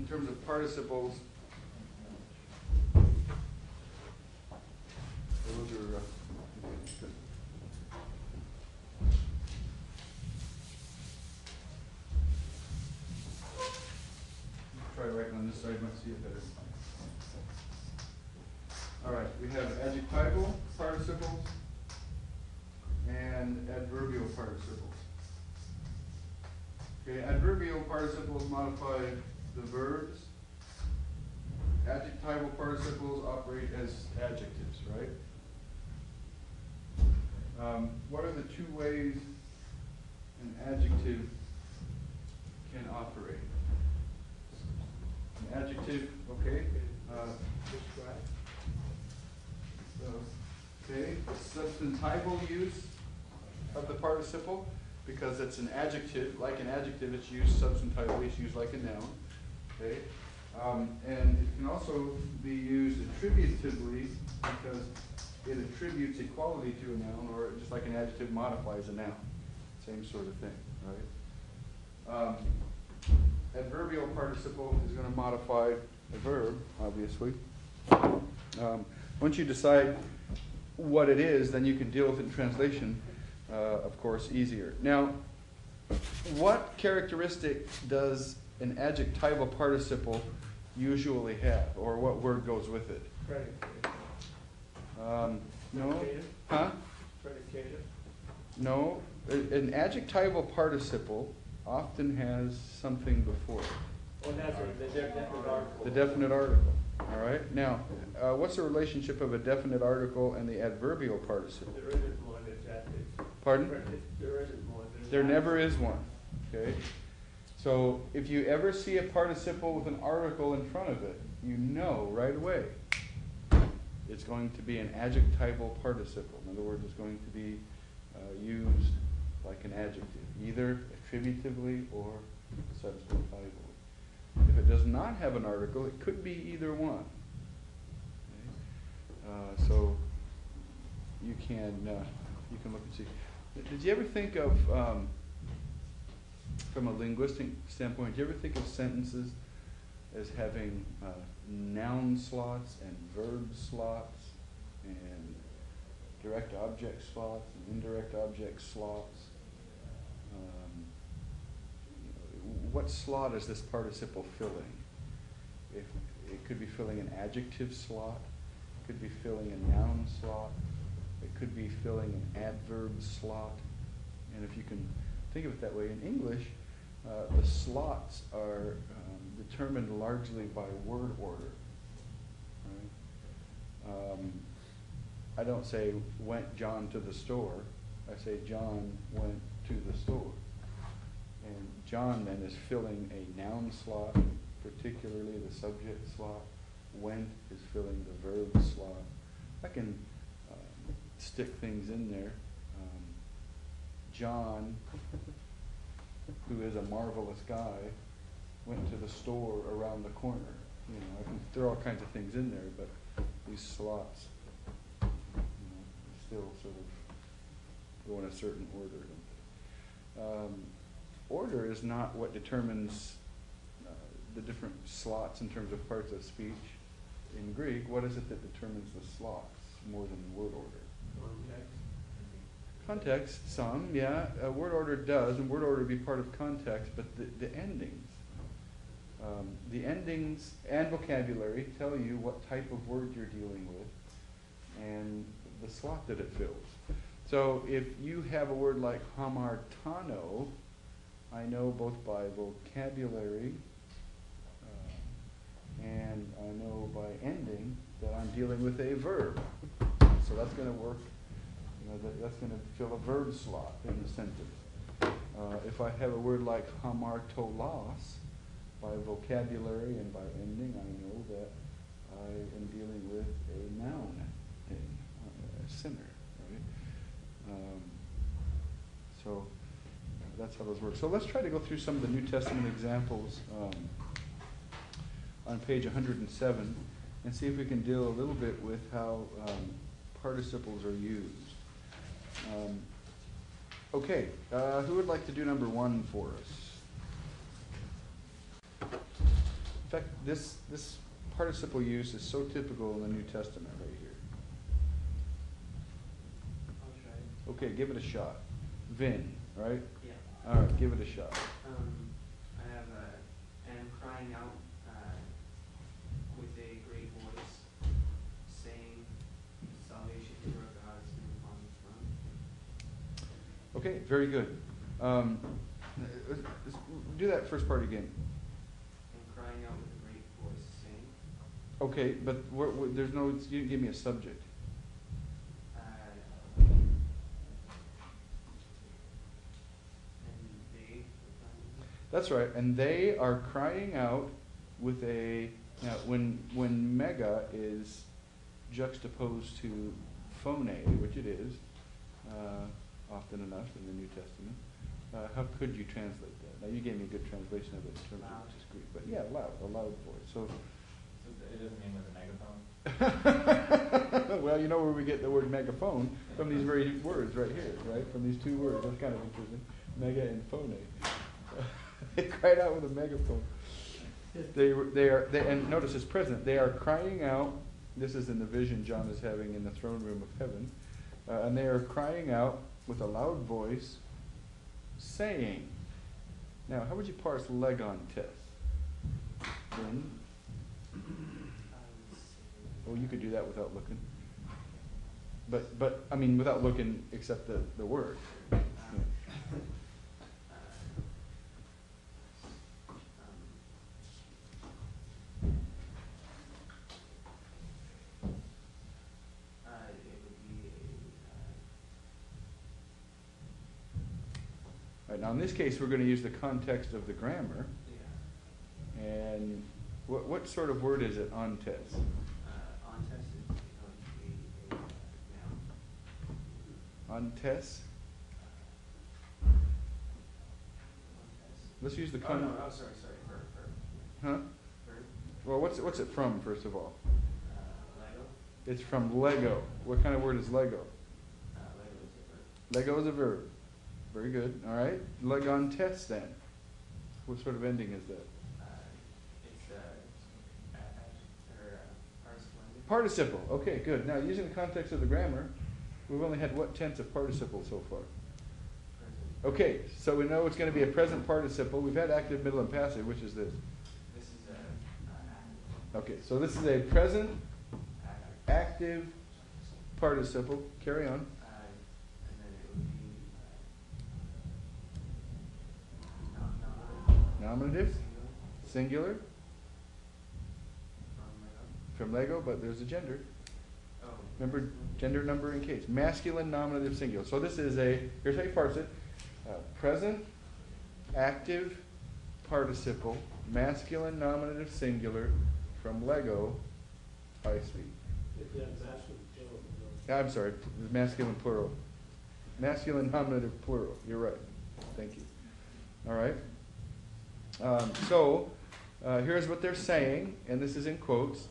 in terms of participles, those are good. Try writing on this side, might see it better. All right, we have adjectival participles and adverbial participles. Okay, adverbial participles modify the verbs. Adjectival participles operate as adjectives, right? What are the two ways an adjective can operate? An adjective, okay. Okay, substantival use of the participle, because it's an adjective. Like an adjective, it's used substantively, it's used like a noun. Okay, and it can also be used attributively, because it attributes a quality to a noun, or just like an adjective modifies a noun. Same sort of thing, right? Adverbial participle is going to modify a verb, obviously. Once you decide what it is, then you can deal with it in translation, of course, easier. Now, what characteristic does an adjectival participle usually have, or what word goes with it? Predicated. No. Predicated. Huh? Predicated. No. An adjectival participle often has something before it. Well, that's the definite article. The definite article. All right. Now, what's the relationship of a definite article and the adverbial participle? There isn't one. Pardon? There isn't one. There never is one. Okay. So if you ever see a participle with an article in front of it, you know right away it's going to be an adjectival participle. In other words, it's going to be used like an adjective, either attributively or substantively. If it does not have an article, it could be either one. Okay? So you can look and see. Did you ever think of, from a linguistic standpoint, did you ever think of sentences as having noun slots and verb slots and direct object slots and indirect object slots? What slot is this participle filling? If it could be filling an adjective slot, it could be filling a noun slot, it could be filling an adverb slot. And if you can think of it that way, in English, the slots are determined largely by word order. Right? I don't say, went John to the store. I say, John went to the store. And John then is filling a noun slot, particularly the subject slot. Went is filling the verb slot. I can stick things in there. John, who is a marvelous guy, went to the store around the corner. You know, I can throw all kinds of things in there, but these slots, still sort of go in a certain order. Order is not what determines the different slots in terms of parts of speech. In Greek, what is it that determines the slots more than word order? Context, some, yeah. Word order does, and word order would be part of context, but the endings. The endings and vocabulary tell you what type of word you're dealing with and the slot that it fills. So if you have a word like hamartano, I know both by vocabulary and I know by ending that I'm dealing with a verb. So that's going to work. That's going to fill a verb slot in the sentence. If I have a word like hamartolos, by vocabulary and by ending, I know that I am dealing with a noun thing, a sinner, right? So that's how those work. So let's try to go through some of the New Testament examples on page 107 and see if we can deal a little bit with how participles are used. Okay, who would like to do number 1 for us? fact, this participle use is so typical in the New Testament right here. I'll try it. Okay, give it a shot. Vin, right? Yeah. All right, give it a shot. I have am crying out with a great voice, saying, "Salvation is our God is upon the throne." Okay, very good. Do that first part again. I'm crying out with a great voice, saying, Okay, but there's no, you didn't give me a subject. and they, That's right, and they are crying out with a, now when mega is juxtaposed to phone, which it is, often enough in the New Testament, how could you translate that? Now you gave me a good translation of it in terms of just Greek, but yeah, loud, a loud voice. So it doesn't mean with a megaphone? well, you know where we get the word megaphone from these very words right here, right? From these two words. That's kind of interesting. Mega and phone. They cried out with a megaphone. And notice it's present. They are crying out. This is in the vision John is having in the throne room of heaven. And they are crying out with a loud voice, saying. Now, how would you parse legon test? Then, oh, you could do that without looking. But I mean, without looking, except the word. Yeah. All right, now, in this case, we're going to use the context of the grammar. Yeah. And what sort of word is it, on test? On test is going to be a noun. On test? On test. Let's use the Oh, con. no, oh, sorry, verb. Huh? Verb. Well, what's it from, first of all? Lego. It's from Lego. What kind of word is Lego? Lego is a verb. Lego is a verb. Very good. All right. Legon test then. What sort of ending is that? It's participle. Participle. Okay, good. Now, using the context of the grammar, we've only had what tense of participle so far? Present. Okay, so we know it's going to be a present participle. We've had active, middle, and passive. Which is this? This is active. Okay, so this is a present Active. active participle. Carry on. And then it would be Nominative. singular. Singular. From Lego. From Lego, but there's a gender. Oh. Remember, gender, number, and case. Masculine, nominative, singular. So this is here's how you parse it. Present, active, participle, masculine, nominative, singular, from Lego, I speak. I'm sorry, masculine, plural. Masculine, nominative, plural. You're right. Thank you. All right. Here's what they're saying, and this is in quotes.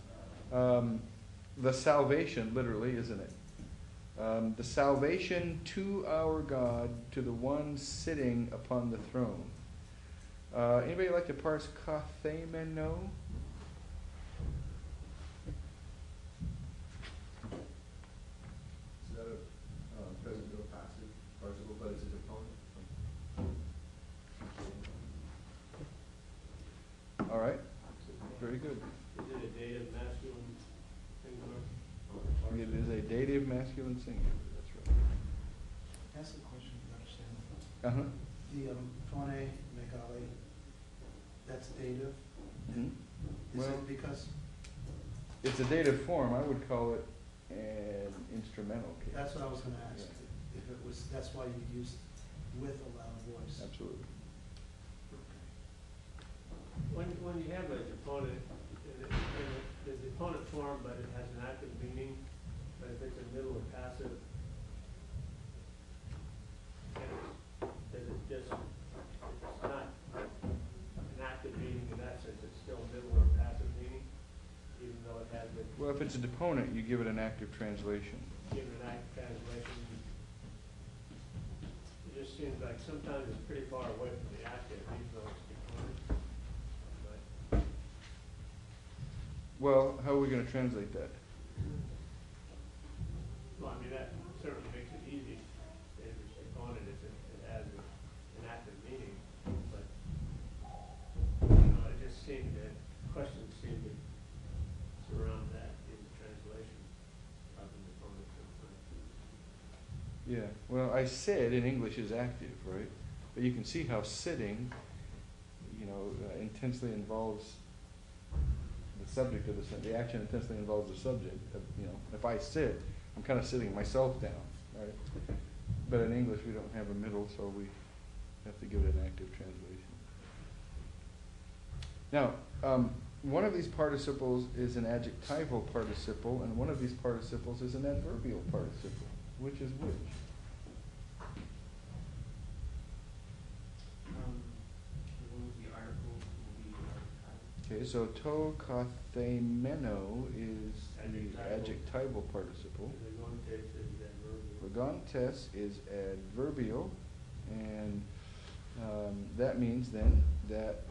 The salvation, literally, isn't it? The salvation to our God, to the one sitting upon the throne. Anybody like to parse kathemeno? Is that a present or passive participle, but it's a deponent? All right. Very good. Is it a dative masculine singular? It is a dative masculine singular. That's right. That's the question you understand. Uh-huh. The phone, megale, that's dative. Mhm. Is Well, it because, it's a dative form. I would call it an instrumental case. that's what I was gonna ask, Yeah. if it was, that's why you used with a loud voice. Absolutely. When you have a deponent, the deponent form, but it has an active meaning, but if it's a middle or passive, does it just, it's not an active meaning in that sense, it's still middle or passive meaning, even though it has been Well, if it's a deponent, you give it an active translation. given an active translation. It just seems like sometimes it's pretty far away from the active, even though it's deponent. But Well, how are we gonna translate that? Well, I mean, that certainly makes it easy. If on it, it has an active meaning, but, it just seemed that questions seem to surround that in the translation of the opponent. Yeah, well, I said in English is active, right? But you can see how sitting, intensely involves the subject of the action intensely involves the subject. If I sit, I'm kind of sitting myself down, right? But in English we don't have a middle, so we have to give it an active translation. Now, one of these participles is an adjectival participle, and one of these participles is an adverbial participle. Which is which? One of the articles will be archive. Okay, so to kathemeno is the Adjectival. adjectival participle. The Legantes is adverbial, and that means then that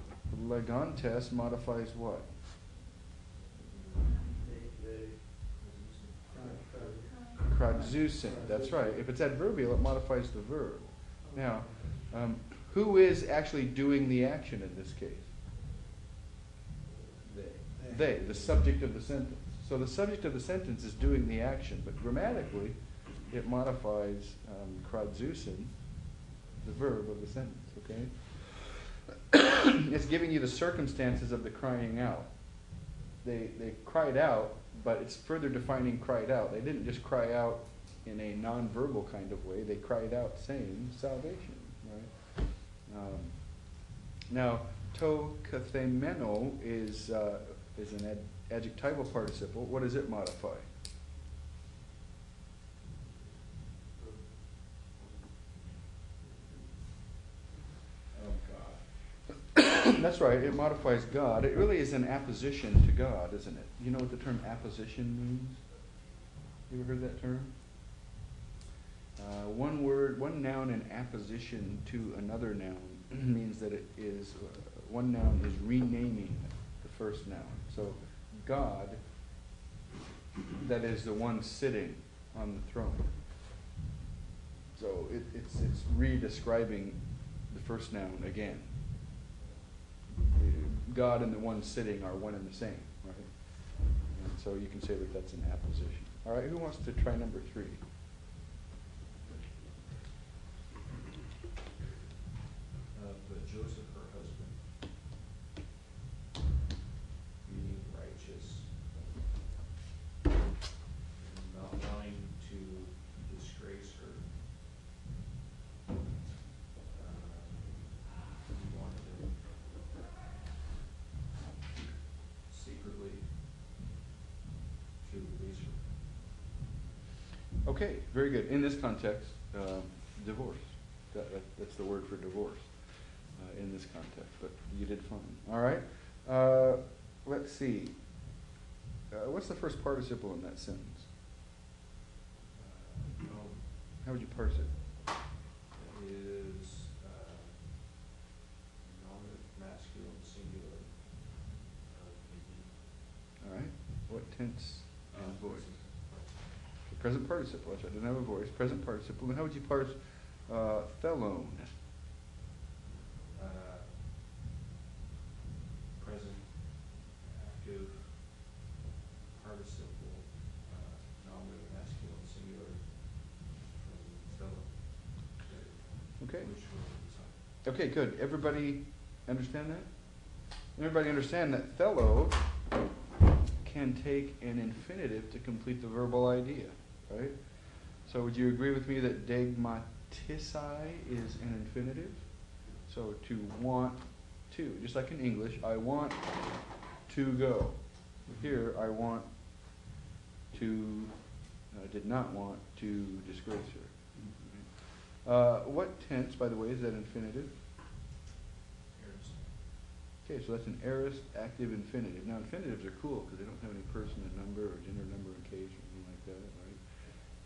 legantes modifies what? Kradzeusen, that's right. If it's adverbial, it modifies the verb. Now, who is actually doing the action in this case? They, the subject of the sentence. So the subject of the sentence is doing the action, but grammatically, it modifies kradzeusen, the verb of the sentence, okay? It's giving you the circumstances of the crying out. They cried out, but it's further defining cried out. They didn't just cry out in a non-verbal kind of way. They cried out saying salvation, right? Now, to kathemeno is an adjectival participle. What does it modify? That's right, it modifies God. It really is an apposition to God, isn't it? You know what the term apposition means? You ever heard that term? One noun in apposition to another noun means that it is, one noun is renaming the first noun. So God, that is the one sitting on the throne. So it's re-describing the first noun again. God and the one sitting are one and the same, right? And so you can say that that's an apposition. All right, who wants to try number 3? But Joseph, her husband, being righteous, not wanting to disgrace her, he wanted to secretly to release her. Okay, very good. In this context, divorce. That's the word for divorce in this context, but you did fine. All right. Let's see. What's the first participle in that sentence? How would you parse it? Is nominative, masculine, singular. All right. What tense and voice? Present participle. That's right. Doesn't have a voice. Present participle. And how would you parse thelone? Present, active, participle, nominative, masculine, singular, present, fellow. Okay. Which one is that? Okay, good. Everybody understand that? Everybody understand that thello can take an infinitive to complete the verbal idea, right? So would you agree with me that degmatisai is an infinitive? So to want to, just like in English, I want to go. Here, I want to, did not want to disgrace her. What tense, by the way, is that infinitive? Aorist. Okay, so that's an aorist active infinitive. Now, infinitives are cool because they don't have any person and number or gender, number, and case or anything like that, right?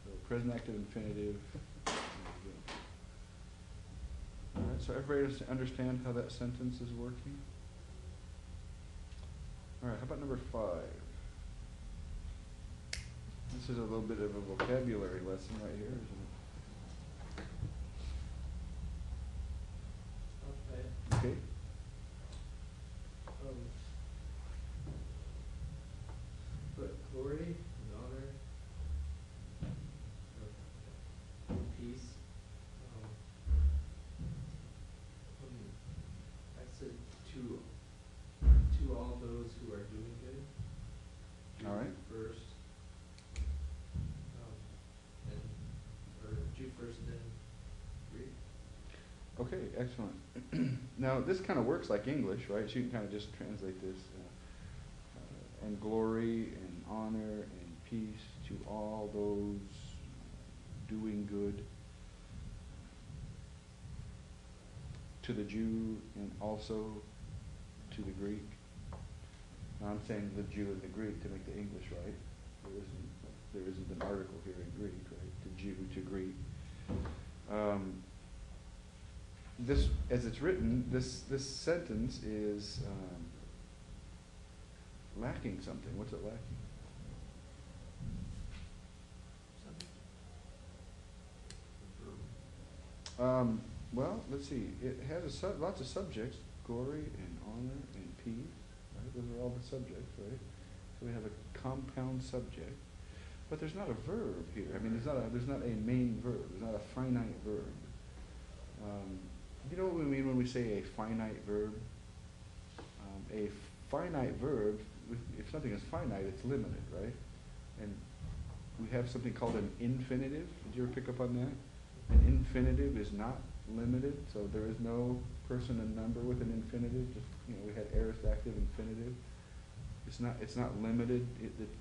So present active infinitive. All right, so everybody understand how that sentence is working? All right, how about number 5? This is a little bit of a vocabulary lesson right here, isn't Okay. it? Okay. But glory and honor, Peace. I said to all those who are doing good. All right. First. Or Jew first, then Greek. Okay, excellent. Now, this kind of works like English, right? So you can kind of just translate this. And glory and honor and peace to all those doing good, to the Jew and also to the Greek. Now I'm saying the Jew and the Greek to make the English right. There isn't an article here in Greek, right? To Jew, to Greek. This, as it's written, this sentence is lacking something. What's it lacking? Well, let's see. It has lots of subjects: glory and honor and peace. Right? Those are all the subjects, right? So we have a compound subject, but there's not a verb here. I mean, there's not a main verb. There's not a finite verb. You know what we mean when we say a finite verb? A finite verb, if something is finite, it's limited, right? And we have something called an infinitive. Did you ever pick up on that? An infinitive is not limited, so there is no person and number with an infinitive. Just, we had aorist active infinitive. It's not limited.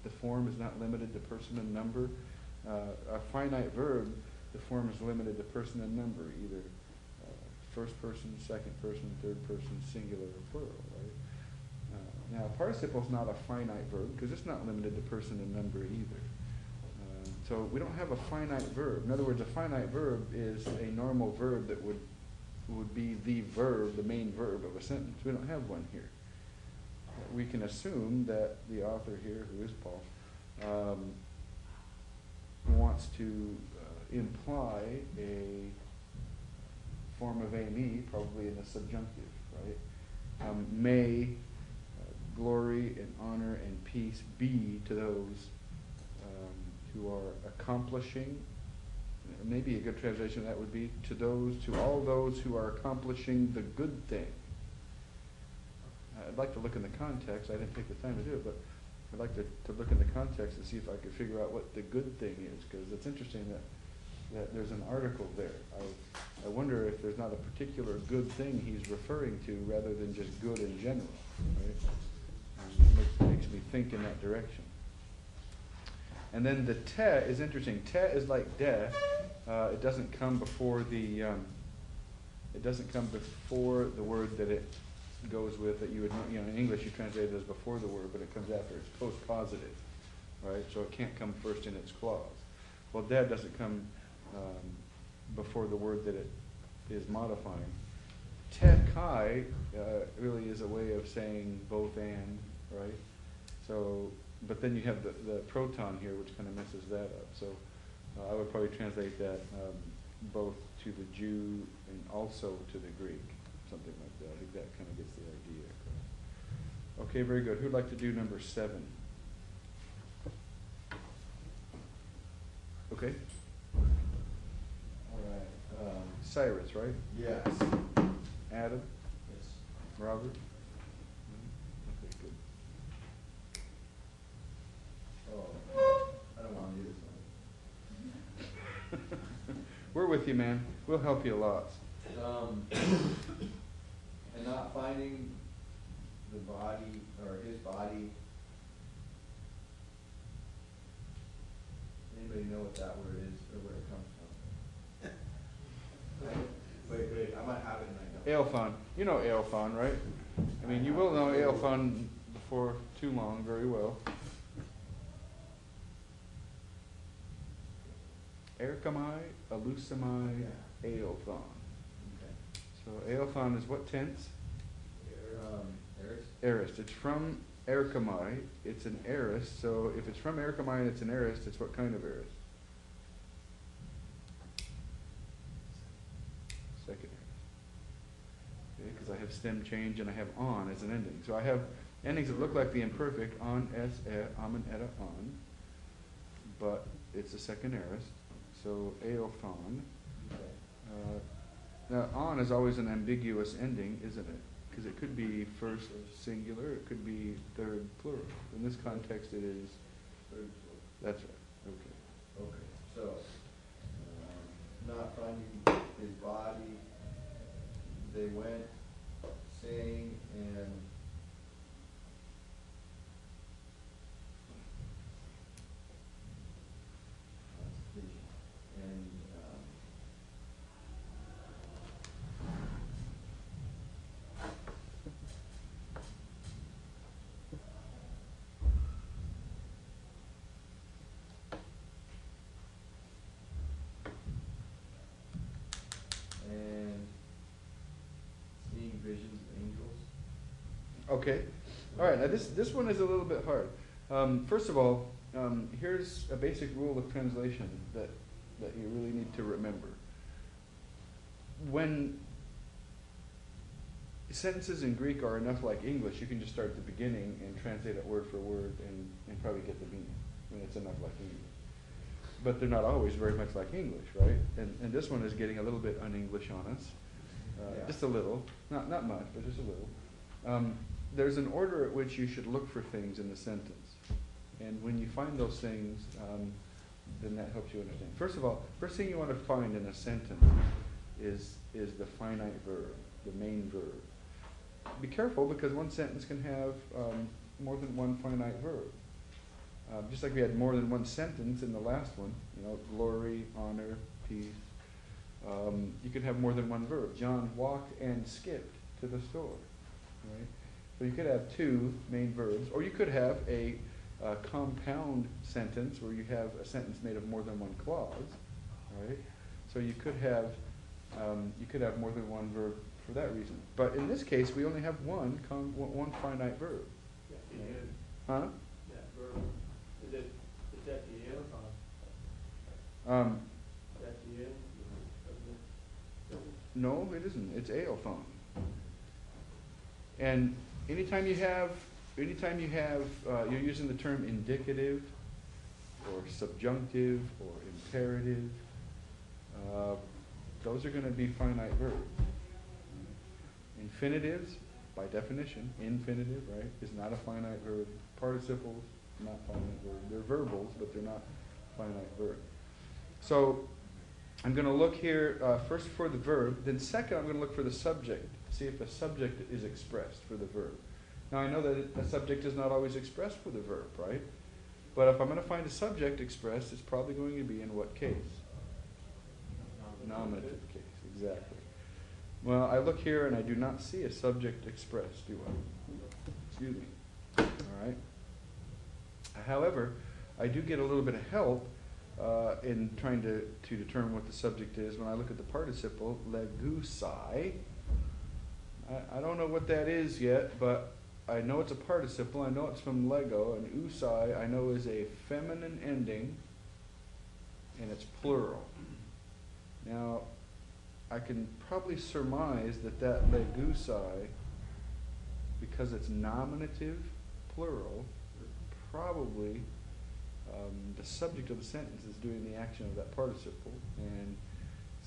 The form is not limited to person and number. A finite verb, the form is limited to person and number, either first person, second person, third person, singular or plural, right? Now, a participle is not a finite verb because it's not limited to person and number either. So we don't have a finite verb. In other words, a finite verb is a normal verb that would be the verb, the main verb of a sentence. We don't have one here. We can assume that the author here, who is Paul, wants to imply a form of ame, probably in the subjunctive, right? May glory and honor and peace be to those who are accomplishing. Maybe a good translation of that would be to all those who are accomplishing the good thing. I'd like to look in the context. I didn't take the time to do it, but I'd like to look in the context and see if I could figure out what the good thing is, because it's interesting that there's an article there. I wonder if there's not a particular good thing he's referring to rather than just good in general, right? It makes me think in that direction. And then the te is interesting. Te is like de. It doesn't come before the word that it goes with, that you would know. In English you translate it as before the word, but it comes after. It's post-positive, right? So it can't come first in its clause. Well, de doesn't come before the word that it is modifying. Te kai really is a way of saying both and, right? So, but then you have the proton here, which kind of messes that up. So I would probably translate that both to the Jew and also to the Greek, something like that. I think that kind of gets the idea across. Okay, very good. Who'd like to do number 7? Okay. All right. Cyrus, right? Yes. Adam? Yes. Robert? Okay, good. Oh, I don't want to do this one. We're with you, man. We'll help you a lot. And not finding the body, or his body. Anybody know what that word is, or where it comes from? Wait, I might have it in my notes. Aelphon. You know Aelphon, right? I mean, you will know Aelphon before too long very well. Erkamai, Alusamai, Aelphon. Okay. So Aelphon is what tense? Eris? Aorist. It's from erkamai, it's an aorist, so if it's from erkamai and it's an aorist, it's what kind of aorist? Second aorist. Okay, because I have stem change and I have on as an ending. So I have endings that look like the imperfect, on, es, amen, eta, on, but it's a second aorist, so aophon. Now, on is always an ambiguous ending, isn't it? Because it could be first singular, it could be third plural. In this context, it is Third floor. that's right. Okay. Okay, so, not finding his body, they went saying and and seeing visions of angels. Okay. All right. Now this one is a little bit hard. First of all, here's a basic rule of translation that you really need to remember. When sentences in Greek are enough like English, you can just start at the beginning and translate it word for word and probably get the meaning when it's enough like English. But they're not always very much like English, right? And this one is getting a little bit un-English on us. Yeah. Just a little. Not much, but just a little. There's an order at which you should look for things in the sentence. And when you find those things, then that helps you understand. First of all, first thing you want to find in a sentence is the finite verb, the main verb. Be careful because one sentence can have more than one finite verb. Just like we had more than one sentence in the last one, you know, glory, honor, peace. You could have more than one verb. John walked and skipped to the store, right? So you could have two main verbs, or you could have a compound sentence where you have a sentence made of more than one clause, right? So you could have more than one verb for that reason. But in this case, we only have one finite verb. Yeah, the end, Huh? that verb, is that the end or Um, is that the end of the sentence? No, it isn't. It's aophon. And anytime you have, you're using the term indicative, or subjunctive, or imperative. Those are going to be finite verbs. Infinitives, by definition, infinitive, right, is not a finite verb. Participles, not finite verb. They're verbals, but they're not finite verb. So I'm going to look here first for the verb, then second I'm going to look for the subject, see if a subject is expressed for the verb. Now I know that a subject is not always expressed for the verb, right? But if I'm going to find a subject expressed, it's probably going to be in what case? Nominative case, exactly. Well, I look here and I do not see a subject expressed, do I? Excuse me. All right. However, I do get a little bit of help in trying to determine what the subject is when I look at the participle, legusai. I don't know what that is yet, but I know it's a participle. I know it's from Lego, and usai I know is a feminine ending, and it's plural. Now, I can probably surmise that legusai, because it's nominative, plural, probably the subject of the sentence is doing the action of that participle. And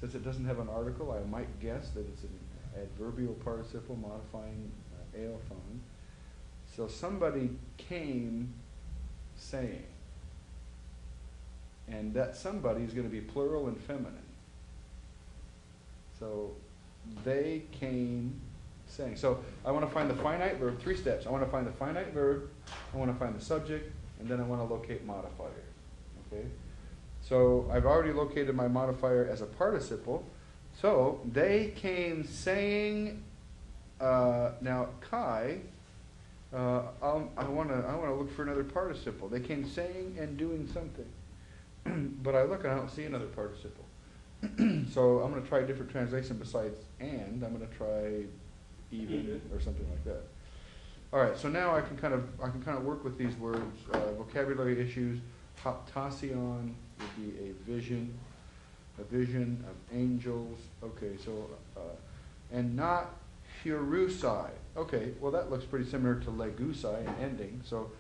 since it doesn't have an article, I might guess that it's an adverbial participle modifying aophon. So somebody came saying. And that somebody is going to be plural and feminine. So they came saying. So I want to find the finite verb, 3 steps. I want to find the finite verb, I want to find the subject, and then I want to locate modifier. Okay? So I've already located my modifier as a participle. So they came saying, now Kai, I want to look for another participle. They came saying and doing something. But I look and I don't see another participle. So I'm going to try a different translation besides and. I'm going to try even or something like that. All right, so now I can kind of work with these words. Vocabulary issues. Hoptasion would be a vision of angels. Okay, so and not hurusai. Okay, well that looks pretty similar to legusai in ending. So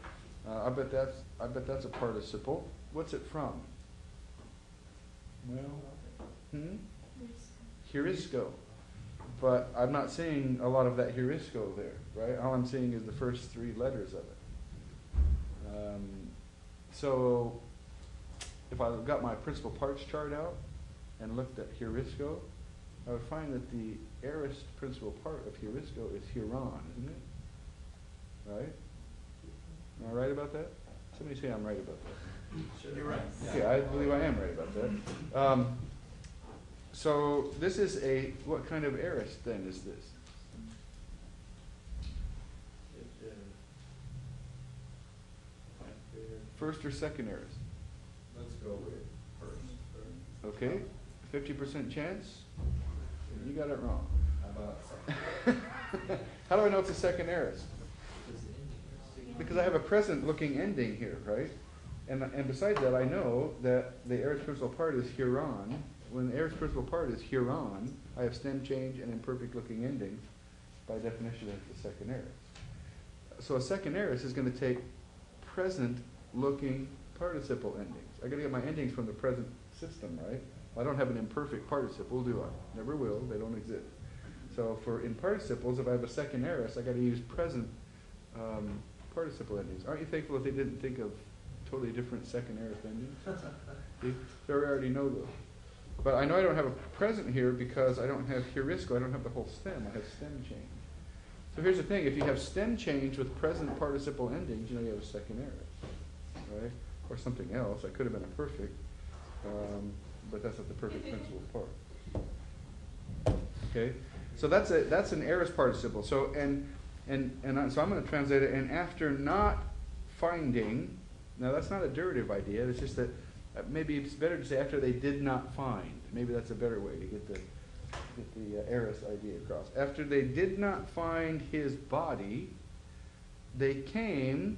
I bet that's a participle. What's it from? Well, Heurisco. But I'm not seeing a lot of that heurisco there, right? All I'm seeing is the first three letters of it. So if I got my principal parts chart out and looked at heurisco, I would find that the aorist principal part of heurisco is Huron, isn't it? Right? Am I right about that? Somebody say I'm right about that. You're right. Yeah, I believe I am right about that. So this is what kind of aorist then is this? It's First or second aorist? Let's go with first. Okay, 50% chance? You got it wrong. How about How do I know it's a second aorist? Because I have a present looking ending here, right? And besides that, I know that the aorist principal part is Huron. When the aorist principal part is Huron, I have stem change and imperfect looking ending. By definition, it's a second aorist. So a second aorist is going to take present looking participle endings. I got to get my endings from the present system, right? I don't have an imperfect participle, do I? Never will. They don't exist. So in participles, if I have a second aorist, I got to use present participle endings. Aren't you thankful that they didn't think of totally different second aorist endings? See? So we already know those. But I know I don't have a present here because I don't have heurisco. I don't have the whole stem. I have stem change. So here's the thing. If you have stem change with present participle endings, you know you have a second aorist, right? Or something else. I could have been a perfect, but that's not the perfect principal part. Okay? So that's an aorist participle. So so I'm going to translate it. And after not finding, now that's not a derivative idea. It's just that maybe it's better to say after they did not find. Maybe that's a better way to get the aorist idea across. After they did not find his body, they came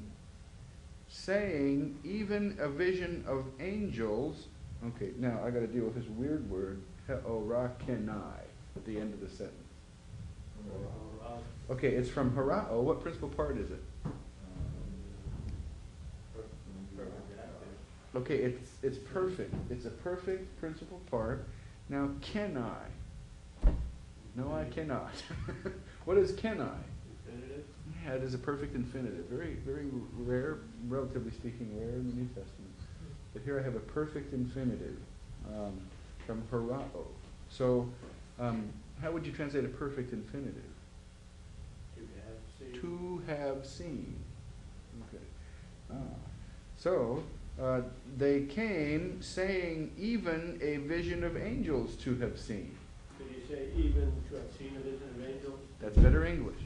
saying even a vision of angels. Okay, now I got to deal with this weird word, heorakenai, at the end of the sentence. Okay, it's from harao. What principal part is it? Okay, it's perfect. It's a perfect principal part. Now, can I? No, I cannot. What is can I? infinitive. Yeah, it is a perfect infinitive. Very, very rare, relatively speaking, rare in the New Testament. But here I have a perfect infinitive from harao. So, how would you translate a perfect infinitive? To have seen. Okay. So, they came saying even a vision of angels to have seen. Could you say even to have seen a vision of angels? That's better English.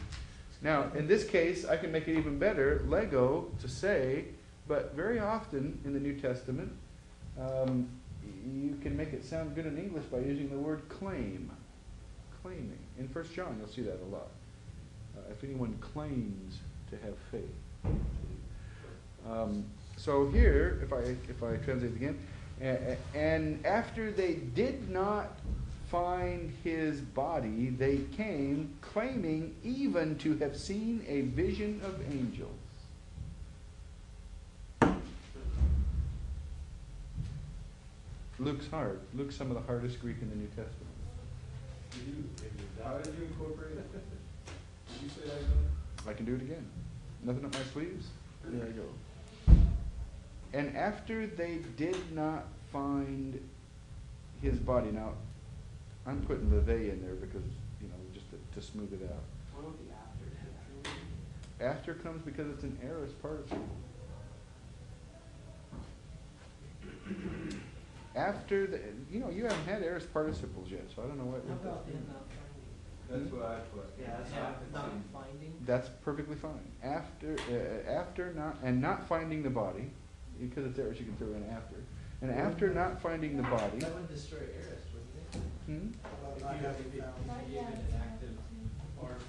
Now, in this case, I can make it even better, lego, to say, but very often in the New Testament, you can make it sound good in English by using the word claim. Claiming. In 1 John, you'll see that a lot. If anyone claims to have faith. So here, if I translate again, and after they did not find his body, they came claiming even to have seen a vision of angels. Luke's hard. Luke's some of the hardest Greek in the New Testament. How did you incorporate it? Did you say that again? I can do it again. Nothing up my sleeves? There I go. And after they did not find his body, now I'm putting the they in there because, just to smooth it out. What would the after? After comes because it's an aorist participle. After you haven't had aorist participles yet, so I don't know what. How about in not finding? That's what I put. Yeah, that's Yeah, what not finding? That's perfectly fine. After not finding the body, because it's aorist, you can throw in after. And after not finding the body. That would destroy aorist, wouldn't it? Hmm? If you have an active part,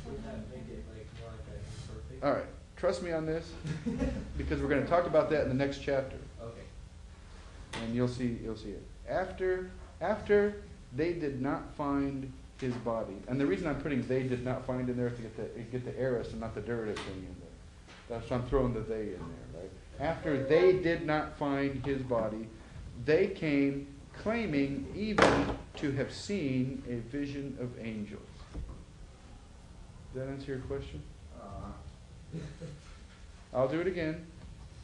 would that make it like more like a imperfect? All right, trust me on this, because we're gonna talk about that in the next chapter, Okay. and you'll see it. After they did not find his body, and the reason I'm putting they did not find in there is to get the aorist and not the derivative thing in there. That's why I'm throwing the they in there, right? After they did not find his body, they came claiming even to have seen a vision of angels. Does that answer your question? I'll do it again.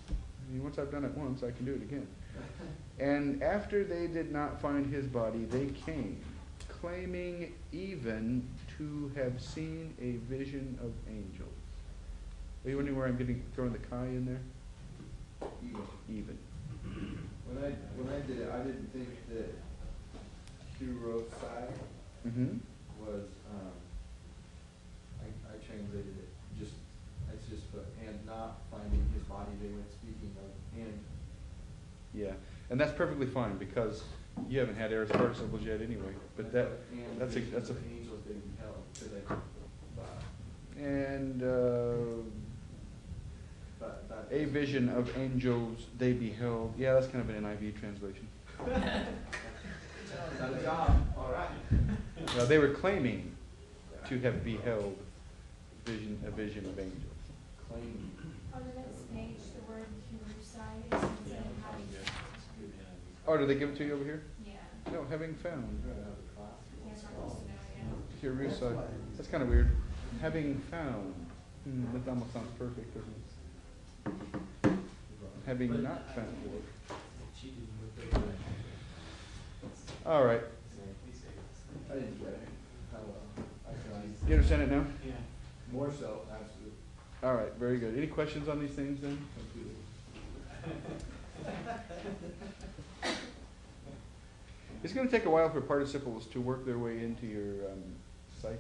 I mean, once I've done it once, I can do it again. And after they did not find his body, they came, claiming even to have seen a vision of angels. Are you wondering where I'm throwing the chi in there? Even. When I did it, I didn't think that Kurosai Mm-hmm. was, I translated it, it's just put, and not finding his body, they went speaking of, and. Yeah, and that's perfectly fine because you haven't had aorist participles yet anyway. But that's a Angels they beheld, because I, and but a vision of angels they beheld. Yeah, that's kind of an NIV translation. Good job, all right. Now, they were claiming to have beheld a vision of angels. Claiming. On the next page, the word Kurusai is instead of having. Oh, did they give it to you over here? Yeah. No, having found. You're not supposed to know yet. Jerusalem. That's kind of weird. Having found. That almost sounds perfect, doesn't it? Having not found. All right. I didn't get it. Oh, well. I You understand it now? Yeah. more so, absolutely. All right, very good. Any questions on these things then? Completely. It's going to take a while for participles to work their way into your psyche,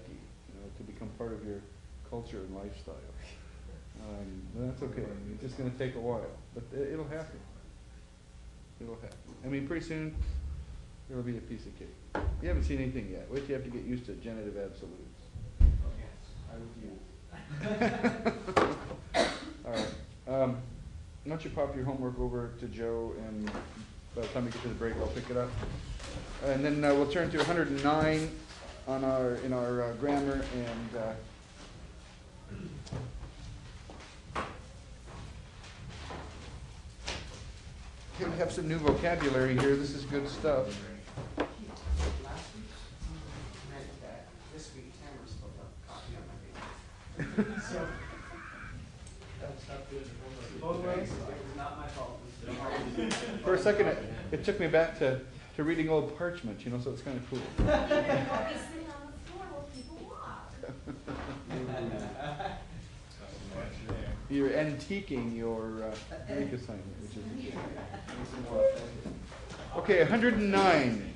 to become part of your culture and lifestyle. But that's okay. It's just going to take a while, but it'll happen. It'll happen. I mean, pretty soon it'll be a piece of cake. You haven't seen anything yet. Wait till you have to get used to genitive absolutes. I refuse. All right. Why don't you pop your homework over to Joe, and by the time we get to the break, I'll pick it up. And then we'll turn to 109 in our grammar, and we have some new vocabulary here. This is good stuff. Last week, meant that this week Tamara spilled a coffee on my face. So, that's not good. Both ways, it was not my fault. For a second, it took me back to reading old parchment, so it's kind of cool. Don't be sitting on the floor while people walk. You're antiquing your Greek assignment, which is good. Okay, 109.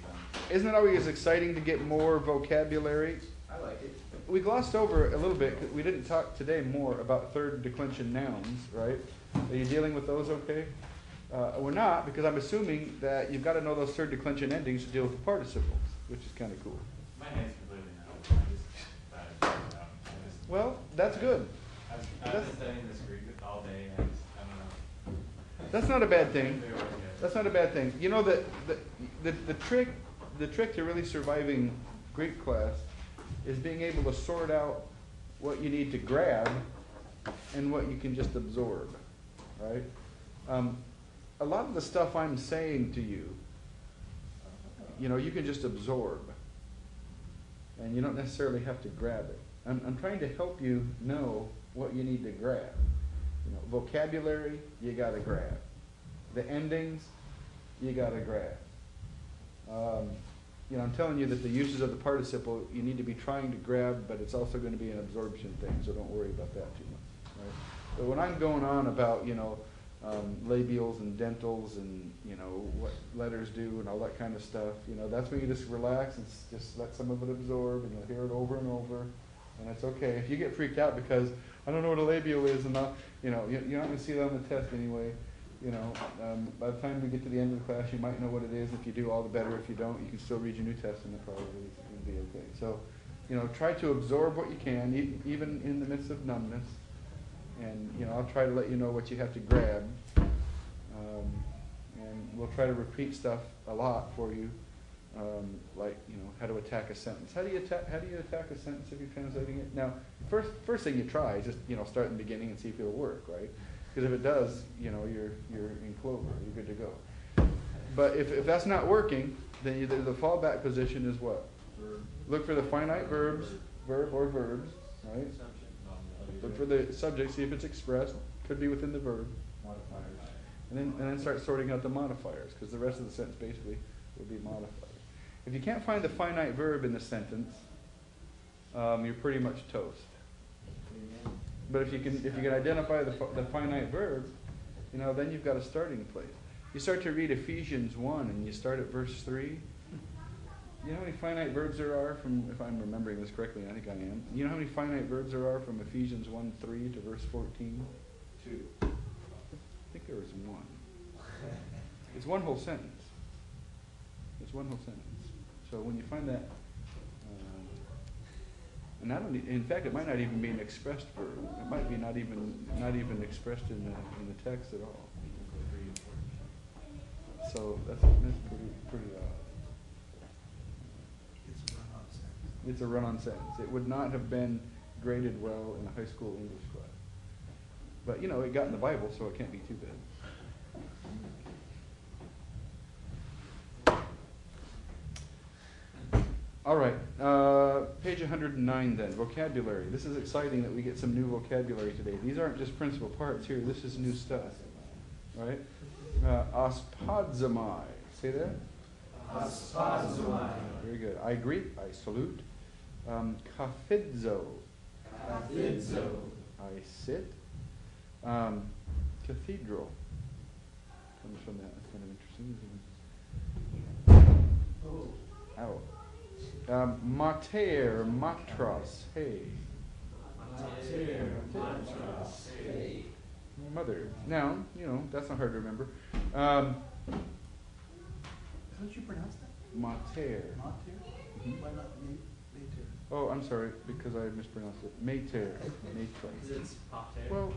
Isn't it always exciting to get more vocabulary? I like it. We glossed over a little bit. We didn't talk today more about third declension nouns, right? Are you dealing with those okay? We're not, because I'm assuming that you've got to know those third declension endings to deal with the participles, which is kind of cool. My head's completely out. Well, that's good. I've been studying this Greek all day, and I don't know. That's not a bad thing. Figure out what it is. That's not a bad thing. You know, the trick to really surviving Greek class is being able to sort out what you need to grab and what you can just absorb, right? A lot of the stuff I'm saying to you, you can just absorb, and you don't necessarily have to grab it. I'm trying to help you know what you need to grab. Vocabulary, you got to grab. The endings, you got to grab. I'm telling you that the uses of the participle, you need to be trying to grab, but it's also going to be an absorption thing, so don't worry about that too much. Right? But when I'm going on about, labials and dentals and, what letters do and all that kind of stuff, that's when you just relax and just let some of it absorb, and you'll hear it over and over, and it's okay. If you get freaked out because I don't know what a labial is, and you're not going to see that on the test anyway. By the time we get to the end of the class, you might know what it is. If you do, all the better. If you don't, you can still read your New Testament. Probably it'll be okay. So, try to absorb what you can, even in the midst of numbness. And, you know, I'll try to let you know what you have to grab. And we'll try to repeat stuff a lot for you, like, you know, how to attack a sentence. How do you attack a sentence if you're translating it? Now, first thing you try is just, you know, start in the beginning and see if it'll work, right? Because if it does, you know, you're in clover, you're good to go. But if that's not working, then the fallback position is what? Verb. Look for the finite verbs, verb or verbs, right? Look for the subject, see if it's expressed, could be within the verb. Modifiers. And then start sorting out the modifiers, because the rest of the sentence basically will be modified. If you can't find the finite verb in the sentence, you're pretty much toast. But if you can identify the finite verb, you know, then you've got a starting place. You start to read Ephesians 1 and you start at verse 3. You know how many finite verbs there are from, if I'm remembering this correctly, I think I am. You know how many finite verbs there are from Ephesians 1:3 to verse 14? 2. I think there was one. It's one whole sentence. It's one whole sentence. So when you find that, and I don't. In fact, it might not even be an expressed verb. It might be not even expressed in the text at all. So that's pretty odd. It's a run-on sentence. It's a run-on sentence. It would not have been graded well in a high school English class. But, you know, it got in the Bible, so it can't be too bad. All right, page 109 then, vocabulary. This is exciting that we get some new vocabulary today. These aren't just principal parts here, this is new stuff. Right? Aspodzomai. Say that? Aspodzomai. Very good. I greet, I salute. Kathidzo. Kathidzo. I sit. Cathedral. Comes from that. That's kind of interesting. Oh. Ow. Mater, matras, hey. Mater, matras, hey. Mother. Noun, you know, that's not hard to remember. How did you pronounce that? Mater. Mater? Mhm. Why not mater? Oh, I'm sorry, because I mispronounced it. Mater. Mater. Is it pop tail? Well,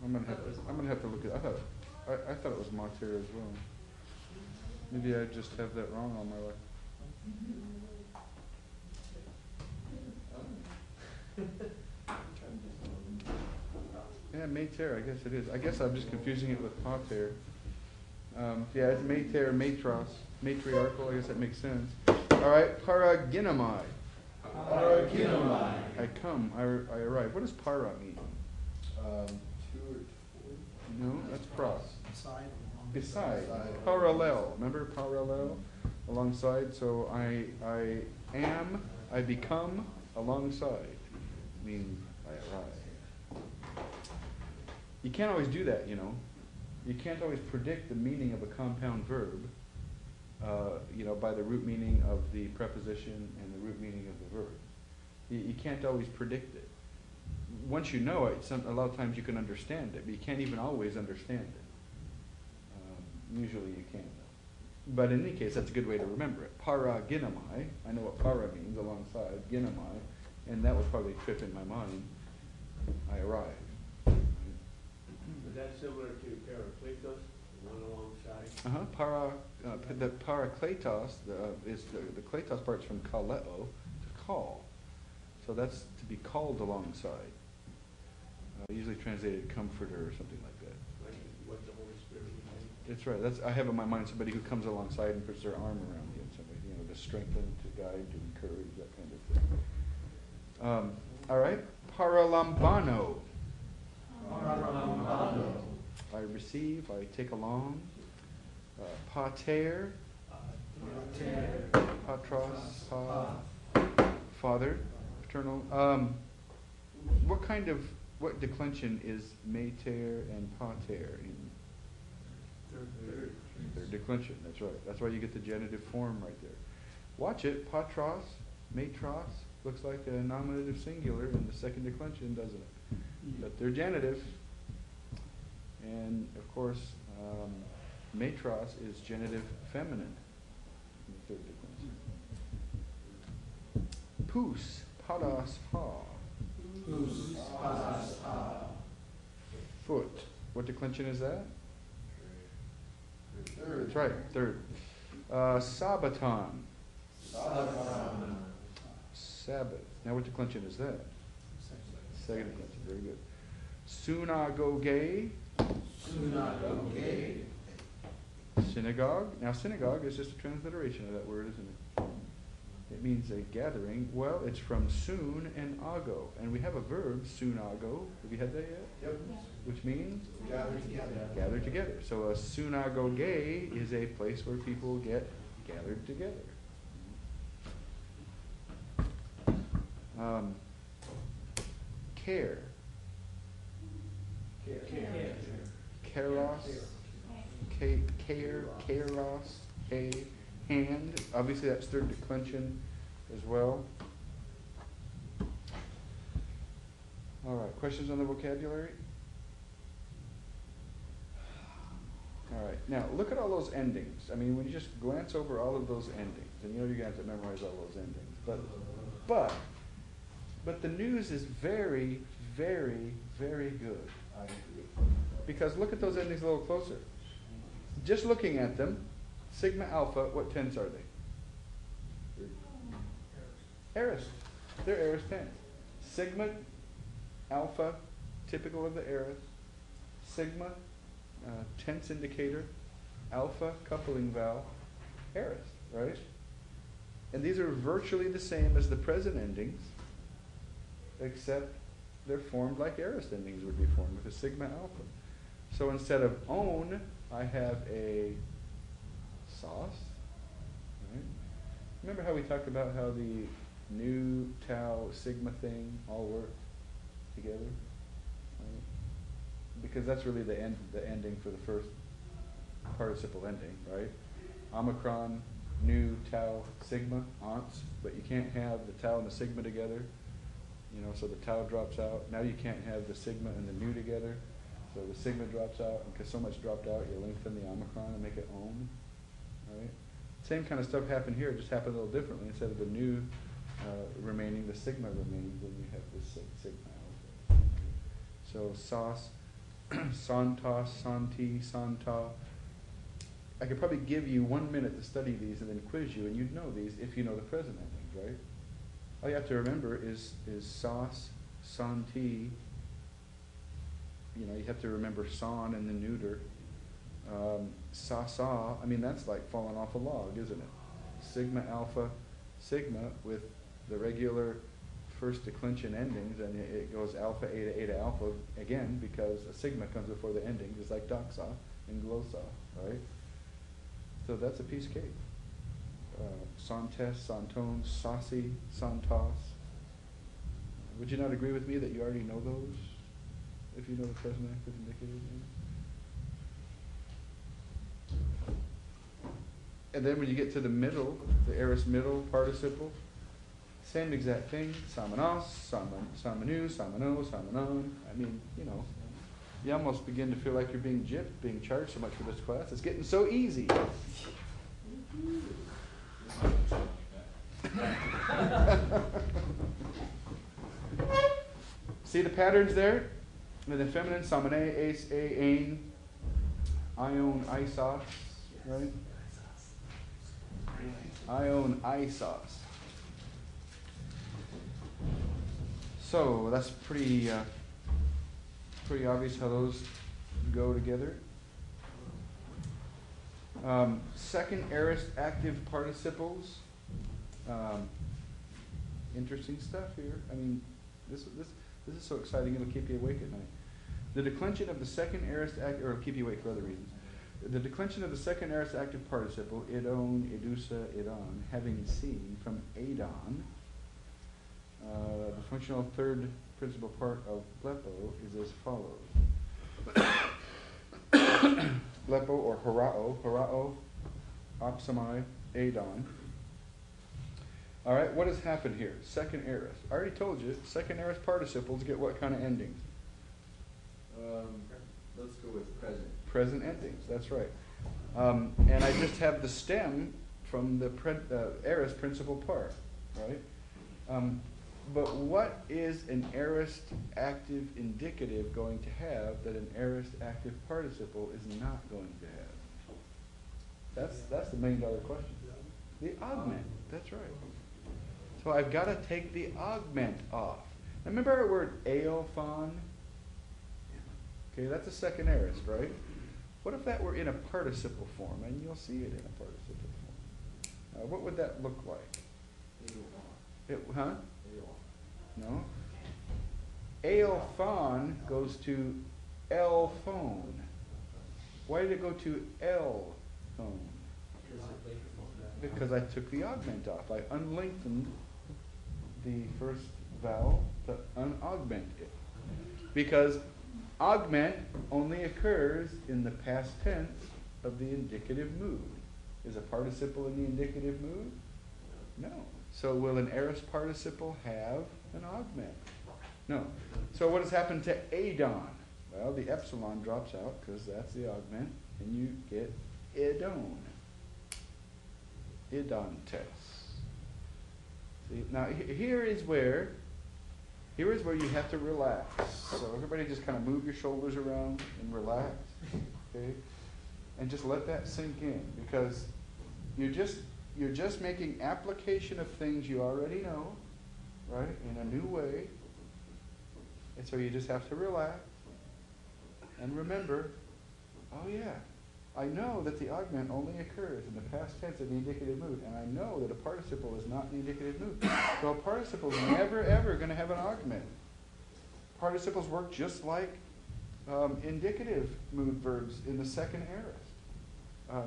I'm gonna have to look at it. I thought it was mater as well. Maybe I just have that wrong all my life. Yeah, mater, I guess it is. I guess I'm just confusing it with pater. Yeah, it's mater, matros, matriarchal. I guess that makes sense. All right, paraginomai. Paraginomai. I come, I arrive. What does para mean? 2 or 4. No, that's pros. Beside or along? Beside. Beside. Parallel. Remember parallel? Alongside. So I am, I become, alongside. Means I arrive. You can't always do that, you know. You can't always predict the meaning of a compound verb, you know, by the root meaning of the preposition and the root meaning of the verb. You can't always predict it. Once you know it, a lot of times you can understand it, but you can't even always understand it. Usually you can, though. But in any case, that's a good way to remember it. Paraginomai, I know what para means, alongside, ginomai, and that would probably trip in my mind. I arrive. Is that similar to parakletos, one alongside? The parakletos is the kletos part's from kaleo, to call. So that's to be called alongside. Usually translated comforter or something like that. Like what the Holy Spirit would mean? That's right. I have in my mind somebody who comes alongside and puts their arm around you, and somebody, you know, to strengthen, to guide, to encourage, that kind of thing. All right, paralambano. Paralambano. I receive, I take along. Pater. Pater. Patros. Father. Paternal. What declension is mater and pater in? Third declension, that's right. That's why you get the genitive form right there. Watch it, patros, matros, looks like a nominative singular in the second declension, doesn't it? But they're genitive. And of course, matros is genitive feminine in the third declension. Pus, padas, ha. Who's padas ha. Foot. What declension is that? Third. That's right, third. Sabaton. Sabaton. Sabbath. Now what declension is that? Second declension, very good. Synagoge. Synagogue. Synagogue. Now synagogue is just a transliteration of that word, isn't it? It means a gathering. Well, it's from soon and ago. And we have a verb, synago. Have you had that yet? Yep. Which means? Gather together. Gather together. So a synagoge is a place where people get gathered together. Care. Keros. Care. Keros. Hand. Obviously that's third declension as well. All right. Questions on the vocabulary? All right. Now look at all those endings. I mean, when you just glance over all of those endings, and you know you're gonna have to memorize all those endings. But the news is very, very, very good. Because look at those endings a little closer. Just looking at them, sigma alpha, what tense are they? Aorist. They're aorist tense. Sigma alpha, typical of the aorist. Sigma, tense indicator. Alpha, coupling vowel. Aorist, right? And these are virtually the same as the present endings, except they're formed like aorist endings would be formed with a sigma alpha. So instead of own, I have a sauce. Right? Remember how we talked about how the nu, tau, sigma thing all work together? Right? Because that's really the ending for the first participle ending, right? Omicron, nu, tau, sigma, aunts, but you can't have the tau and the sigma together. You know, so the tau drops out. Now you can't have the sigma and the nu together. So the sigma drops out, and because so much dropped out, you lengthen the omicron and make it ohm. Right? Same kind of stuff happened here, it just happened a little differently. Instead of the nu remaining, the sigma remains, and you have this sigma. So sauce, santos, santi, santa. I could probably give you 1 minute to study these and then quiz you, and you'd know these if you know the present endings, right? All you have to remember is sauce, santi. You know, you have to remember son and the neuter. Sa, I mean, that's like falling off a log, isn't it? Sigma, alpha, sigma with the regular first declension endings, and it goes alpha, eta alpha again because a sigma comes before the ending, just like doxa and glossa, right? So that's a piece of cake. Santes, santone, saucy, santos. Would you not agree with me that you already know those? If you know the present active indicator. And then when you get to the middle, the aorist middle participle, same exact thing. Samanos, samanu, samano, samanon. I mean, you know, you almost begin to feel like you're being gypped, being charged so much for this class. It's getting so easy. See the patterns there? With the feminine, samane, ace, a, ain, ion, isos, right? Ion, isos. So that's pretty obvious how those go together. Second aorist active participles. Interesting stuff here. I mean, this is so exciting, it'll keep you awake at night. The declension of the second aorist active, or it'll keep you awake for other reasons. The declension of the second aorist active participle, idon, idusa, idon, having seen from adon, the functional third principal part of blepo is as follows. Blepo or horao, opsami, adon. All right, what has happened here? Second aorist. I already told you, second aorist participles get what kind of endings? Let's go with present. Present endings, that's right. And I just have the stem from the aorist principal part, right? But what is an aorist active indicative going to have that an aorist active participle is not going to have? That's the $1,000,000 question. The augment, that's right. So I've got to take the augment off. Now remember our word aophon? Okay, that's a second aorist, right? What if that were in a participle form? And you'll see it in a participle form. What would that look like? Huh? No. Aophon goes to L-phone. Why did it go to L-phone? Because I took the augment off. I unlengthened the first vowel to unaugment it. Because augment only occurs in the past tense of the indicative mood. Is a participle in the indicative mood? No. So will an aorist participle have an augment? No. So what has happened to adon? Well, the epsilon drops out because that's the augment, and you get idone. Idontes. See, now here is where you have to relax. So everybody just kind of move your shoulders around and relax, okay? And just let that sink in, because you're just making application of things you already know, right, in a new way. And so you just have to relax and remember, oh yeah, I know that the augment only occurs in the past tense of the indicative mood, and I know that a participle is not in the indicative mood. So a participle is never ever going to have an augment. Participles work just like indicative mood verbs in the second aorist.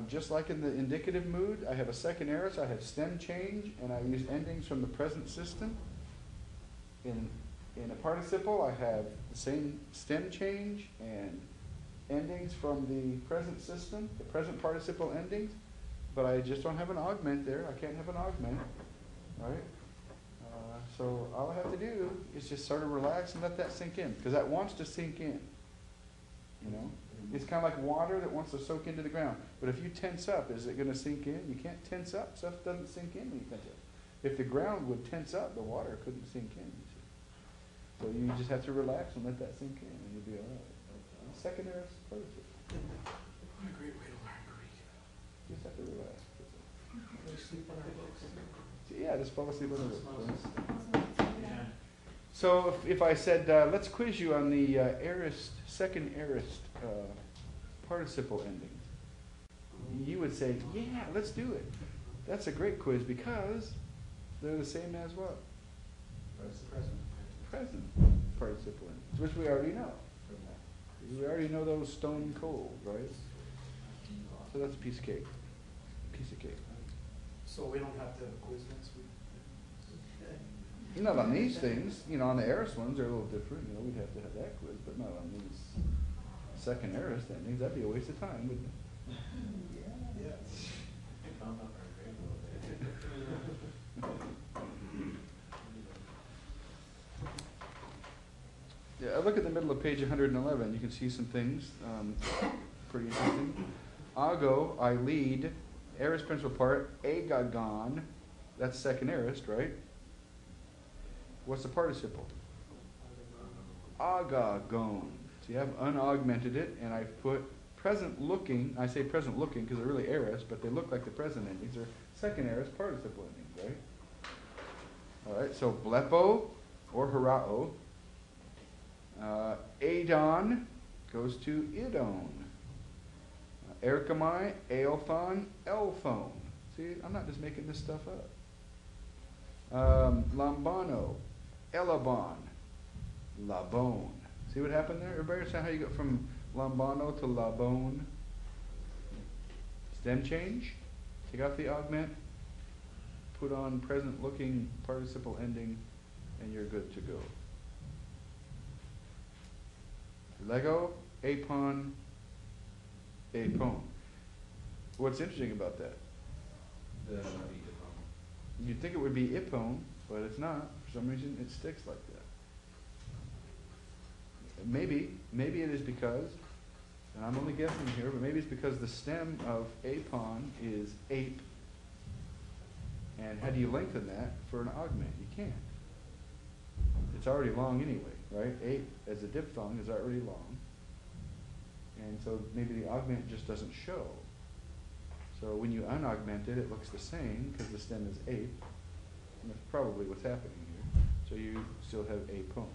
Just like in the indicative mood, I have a second aorist, I have stem change, and I use endings from the present system. In a participle, I have the same stem change and endings from the present system, the present participle endings, but I just don't have an augment there. I can't have an augment, right? So all I have to do is just sort of relax and let that sink in, because that wants to sink in, you know? It's kind of like water that wants to soak into the ground. But if you tense up, is it going to sink in? You can't tense up. Stuff doesn't sink in when you tense up. If the ground would tense up, the water couldn't sink in, you see. So you just have to relax and let that sink in, and you'll be all right. Second aorist participle. What a great way to learn Greek. Just have to relax. Go to sleep on our books. Yeah, just fall asleep on the book. Yeah. So if I said, let's quiz you on the second aorist participle endings, you would say, yeah, let's do it. That's a great quiz because they're the same as what? Present participle endings, which we already know. We already know those stone cold, right? So that's a piece of cake. Piece of cake. So we don't have to have a quiz next week? Not on these things. You know, on the aorist ones, they're a little different. You know, we'd have to have that quiz, but not on these second aorist endings. That'd be a waste of time, wouldn't it? Yeah. Yeah, I look at the middle of page 111. You can see some things pretty interesting. Ago, I lead, aorist principal part, agagon, that's second aorist, right? What's the participle? Agagon. So you have unaugmented it, and I've put present looking. I say present looking because they're really aorist, but they look like the present endings. They're second aorist participle endings, right? All right, so blepo or harao. Adon goes to idone. Erkamai, aophon, elphone. See, I'm not just making this stuff up. Lambano, elabon, labone. See what happened there? Everybody understand how you go from lambano to labone? Stem change. Take out the augment. Put on present looking participle ending, and you're good to go. Lego, apon, apone. What's interesting about that? You'd think it would be ipone, but it's not. For some reason, it sticks like that. Maybe it is because, and I'm only guessing here, but maybe it's because the stem of apon is ape, And how do you lengthen that for an augment? You can't. It's already long anyway, right? 8 as a diphthong is already long. And so maybe the augment just doesn't show. So when you unaugment it, it looks the same because the stem is 8. And that's probably what's happening here. So you still have a poem.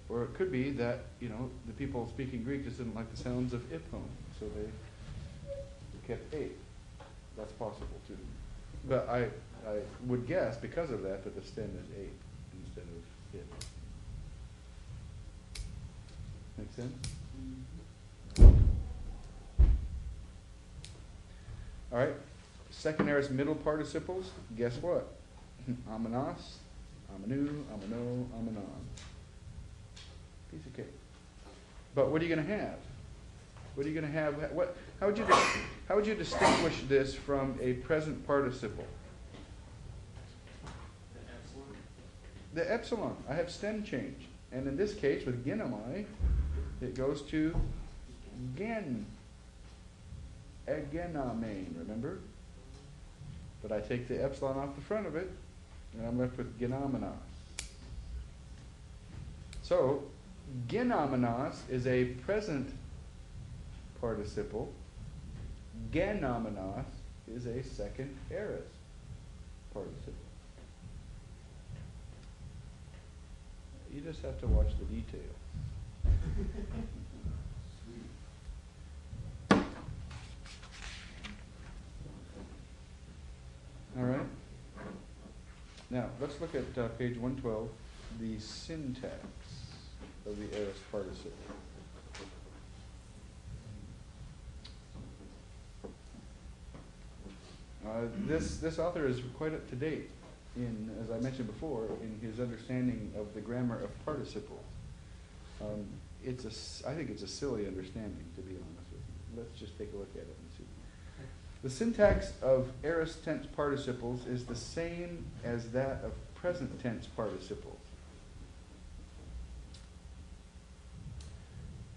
Or it could be that, you know, the people speaking Greek just didn't like the sounds of ipon, so they kept 8. That's possible too. But I would guess because of that the stem is 8 instead of ip. Make sense? All right. Second aorist middle participles. Guess what? Amenas, amenu, ameno, amenon. Piece of cake. But what are you going to have? What are you going to have? How would you distinguish this from a present participle? The epsilon. I have stem change. And in this case, with genomai, it goes to gen. Egenamain, remember? But I take the epsilon off the front of it, and I'm left with genomenos. So, genomenos is a present participle. Genomenos is a second aorist participle. You just have to watch the details. All right. Now, let's look at page 112, the syntax of the aorist participle. This author is quite up to date in, as I mentioned before, in his understanding of the grammar of participles. I think it's a silly understanding, to be honest with you. Let's just take a look at it and see. The syntax of aorist tense participles is the same as that of present tense participles.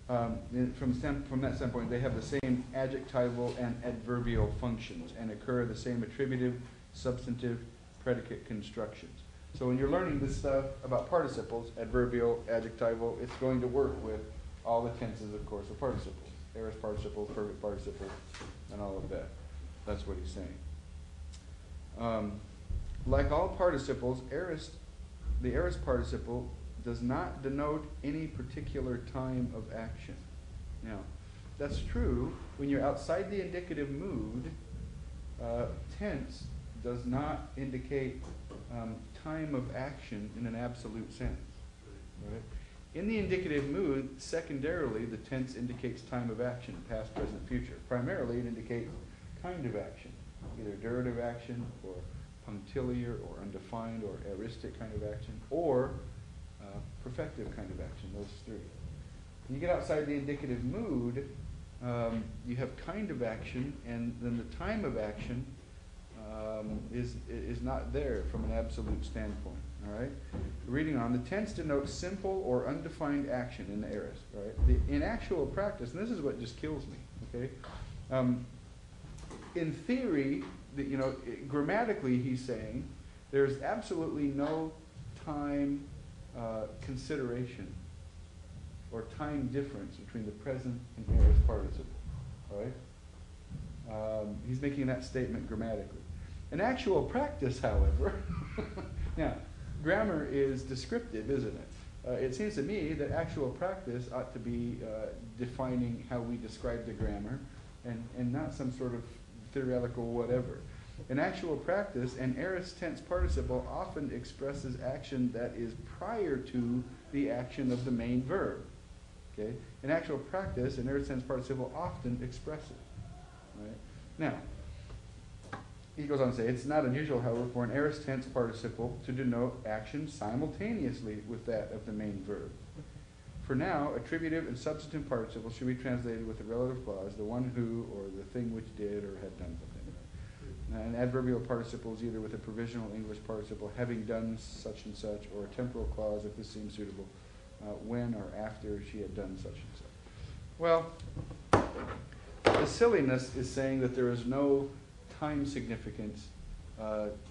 From that standpoint, they have the same adjectival and adverbial functions and occur the same attributive, substantive, predicate constructions. So when you're learning this stuff about participles, adverbial, adjectival, it's going to work with all the tenses, of course, of participles. Aorist participles, perfect participles, and all of that. That's what he's saying. Like all participles, the aorist participle does not denote any particular time of action. Now, that's true when you're outside the indicative mood. Tense does not indicate time of action in an absolute sense. Right? In the indicative mood, secondarily, the tense indicates time of action, past, present, future. Primarily, it indicates kind of action, either durative action, or punctiliar, or undefined, or aoristic kind of action, or perfective kind of action, those three. When you get outside the indicative mood, you have kind of action, and then the time of action is not there from an absolute standpoint. All right. Reading on, the tense denotes simple or undefined action in the aorist. Right. In actual practice, and this is what just kills me. Okay. In theory, grammatically, he's saying there's absolutely no time consideration or time difference between the present and aorist participle. All right. He's making that statement grammatically. In actual practice, however, now, grammar is descriptive, isn't it? It seems to me that actual practice ought to be defining how we describe the grammar and not some sort of theoretical whatever. In actual practice, an aorist tense participle often expresses action that is prior to the action of the main verb. Okay? In actual practice, an aorist tense participle often expresses. Right? Now, he goes on to say, it's not unusual, however, for an aorist tense participle to denote action simultaneously with that of the main verb. For now, attributive and substantive participles should be translated with the relative clause, the one who, or the thing which did or had done something. An adverbial participle is either with a provisional English participle, having done such and such, or a temporal clause, if this seems suitable, when or after she had done such and such. Well, the silliness is saying that there is no time significance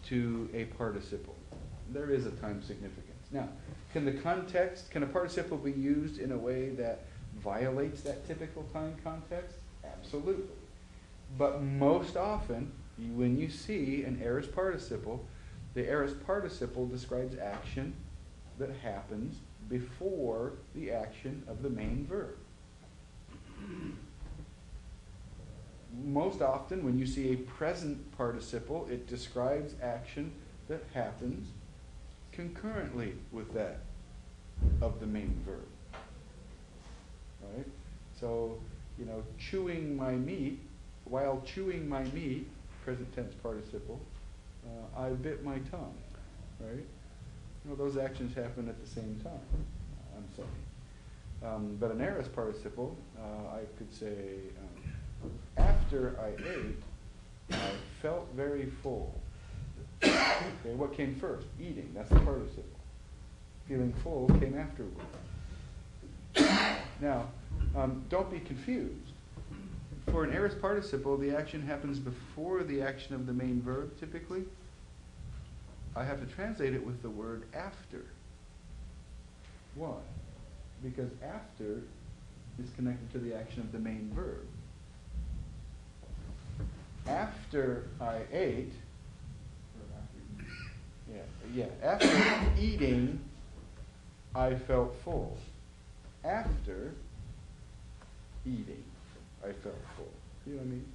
to a participle. There is a time significance. Now, can a participle be used in a way that violates that typical time context? Absolutely. But most often, when you see an aorist participle, the aorist participle describes action that happens before the action of the main verb. Most often, when you see a present participle, it describes action that happens concurrently with that of the main verb. Right? So, chewing my meat, while chewing my meat, present tense participle, I bit my tongue. Right? Those actions happen at the same time, I'm saying. But an aorist participle, I could say, after I ate, I felt very full. Okay, what came first? Eating, that's the participle. Feeling full came afterward. Now, don't be confused. For an aorist participle, the action happens before the action of the main verb, typically. I have to translate it with the word after. Why? Because after is connected to the action of the main verb. After I ate, after eating, I felt full. After eating, I felt full. You know what I mean?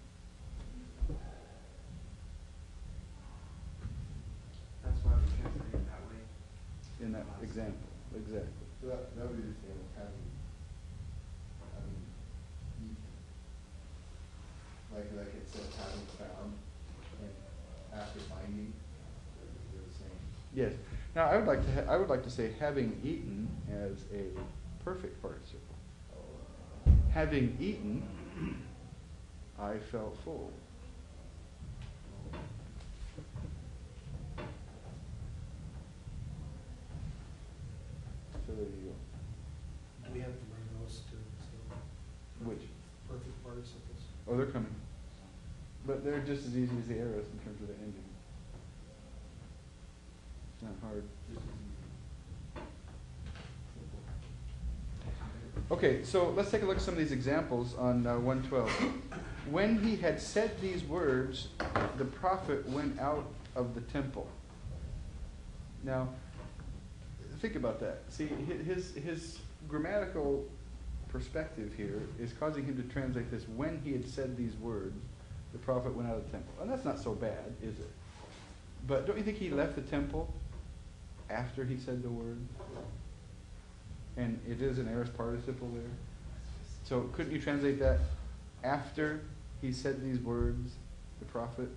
That's why we translate it that way. In that example, exactly. So that would be the same as having eaten. Like it says having found, and after finding, they're the same. Yes. Now I would like to say having eaten as a perfect participle. Having eaten, I felt full. So there you go. Do we have to bring those to Which? perfect participles? Oh, they're coming. But they're just as easy as the arrows in terms of the ending. It's not hard. Okay, so let's take a look at some of these examples on 112. When he had said these words, the prophet went out of the temple. Now, think about that. See, his grammatical perspective here is causing him to translate this, when he had said these words, the prophet went out of the temple. And that's not so bad, is it? But don't you think he left the temple after he said the word? And it is an aorist participle there. So couldn't you translate that, after he said these words, the prophet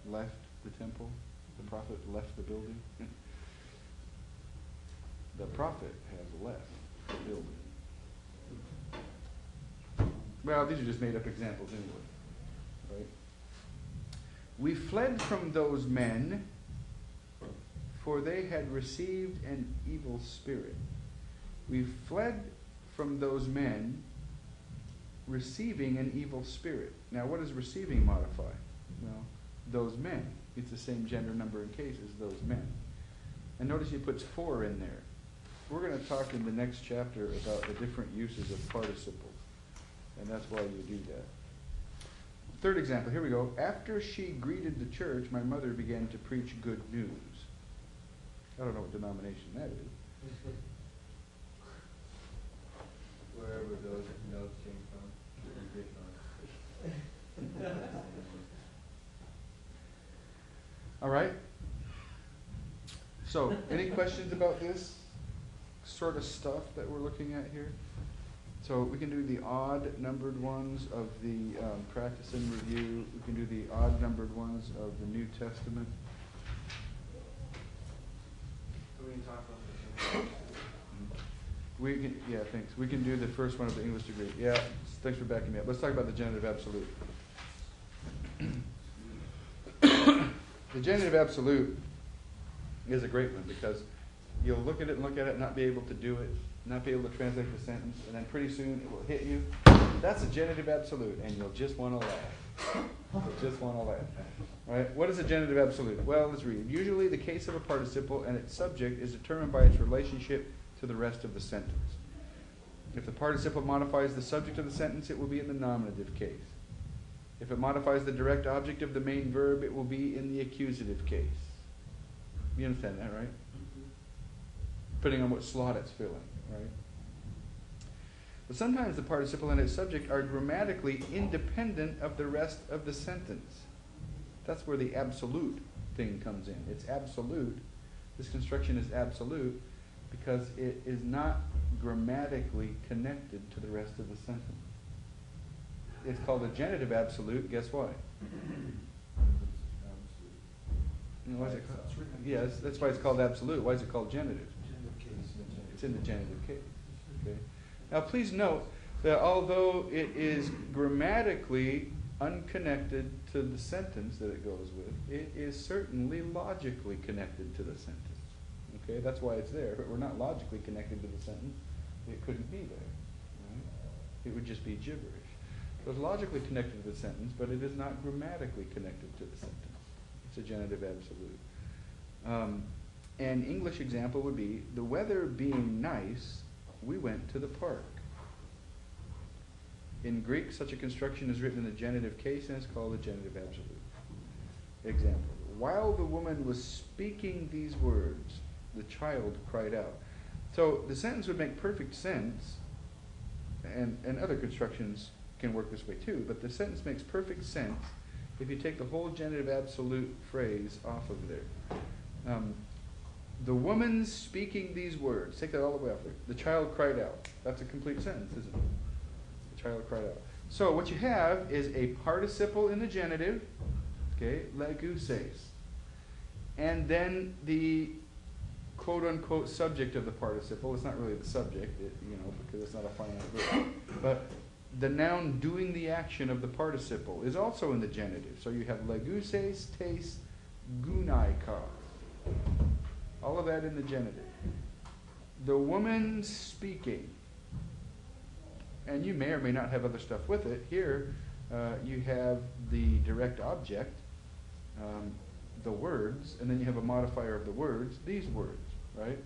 left the temple? The prophet left the building? The prophet has left the building. Well, these are just made up examples anyway. Right? We fled from those men, for they had received an evil spirit. We fled from those men, receiving an evil spirit. Now, what does receiving modify? Well, those men. It's the same gender number in cases, those men. And notice he puts 4 in there. We're going to talk in the next chapter about the different uses of participles. And that's why you do that. Third example, here we go. After she greeted the church, my mother began to preach good news. I don't know what denomination that is. Wherever those notes came from, the original. All right? So, any questions about this sort of stuff that we're looking at here? So we can do the odd numbered ones of the practice and review. We can do the odd numbered ones of the New Testament. So we can talk about We can, yeah, thanks. We can do the first one of the English degree. Yeah, thanks for backing me up. Let's talk about the genitive absolute. The genitive absolute is a great one because you'll look at it and not be able to do it, not be able to translate the sentence, and then pretty soon it will hit you. That's a genitive absolute, and you'll just want to laugh. You'll just want to laugh. Right? What is a genitive absolute? Well, let's read it. Usually the case of a participle and its subject is determined by its relationship to the rest of the sentence. If the participle modifies the subject of the sentence, it will be in the nominative case. If it modifies the direct object of the main verb, it will be in the accusative case. You understand that, right? Depending on what slot it's filling, right? But sometimes the participle and its subject are grammatically independent of the rest of the sentence. That's where the absolute thing comes in. It's absolute. This construction is absolute because it is not grammatically connected to the rest of the sentence. It's called a genitive absolute. Guess why? Why is it called? Yes, that's why it's called absolute. Why is it called genitive? It's in the genitive case. Okay. Now, please note that although it is grammatically unconnected to the sentence that it goes with, it is certainly logically connected to the sentence. Okay, that's why it's there. If it were not logically connected to the sentence, it couldn't be there. Right? It would just be gibberish. So it's logically connected to the sentence, but it is not grammatically connected to the sentence. It's a genitive absolute. An English example would be, the weather being nice, we went to the park. In Greek, such a construction is written in the genitive case and is called a genitive absolute. Example, while the woman was speaking these words, the child cried out. So the sentence would make perfect sense, and other constructions can work this way too, but the sentence makes perfect sense if you take the whole genitive absolute phrase off of there. The woman speaking these words, take that all the way off there. The child cried out. That's a complete sentence, isn't it? The child cried out. So what you have is a participle in the genitive, okay, leguses, and then the quote-unquote subject of the participle. It's not really the subject, because it's not a finite verb. But the noun doing the action of the participle is also in the genitive. So you have leguses, taste, gunaika. All of that in the genitive. The woman speaking. And you may or may not have other stuff with it. Here, you have the direct object, the words, and then you have a modifier of the words, these words, right?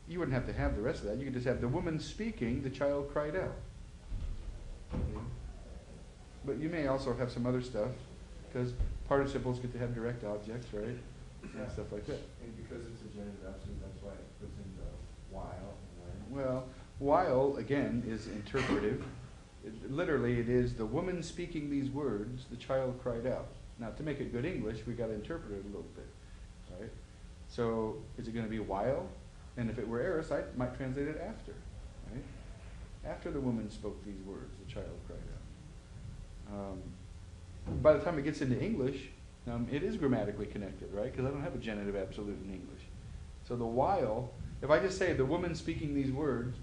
You wouldn't have to have the rest of that. You could just have the woman speaking, the child cried out. Okay. But you may also have some other stuff, because participles get to have direct objects, right? And stuff like that. And because it's a genitive absolute, that's why it puts in the while. Well, while, again, is interpretive. Literally, it is the woman speaking these words, the child cried out. Now, to make it good English, we've got to interpret it a little bit, right? So, is it going to be while? And if it were aorist, I might translate it after, right? After the woman spoke these words, the child cried out. By the time it gets into English, it is grammatically connected, right? Because I don't have a genitive absolute in English. So the while, if I just say the woman speaking these words,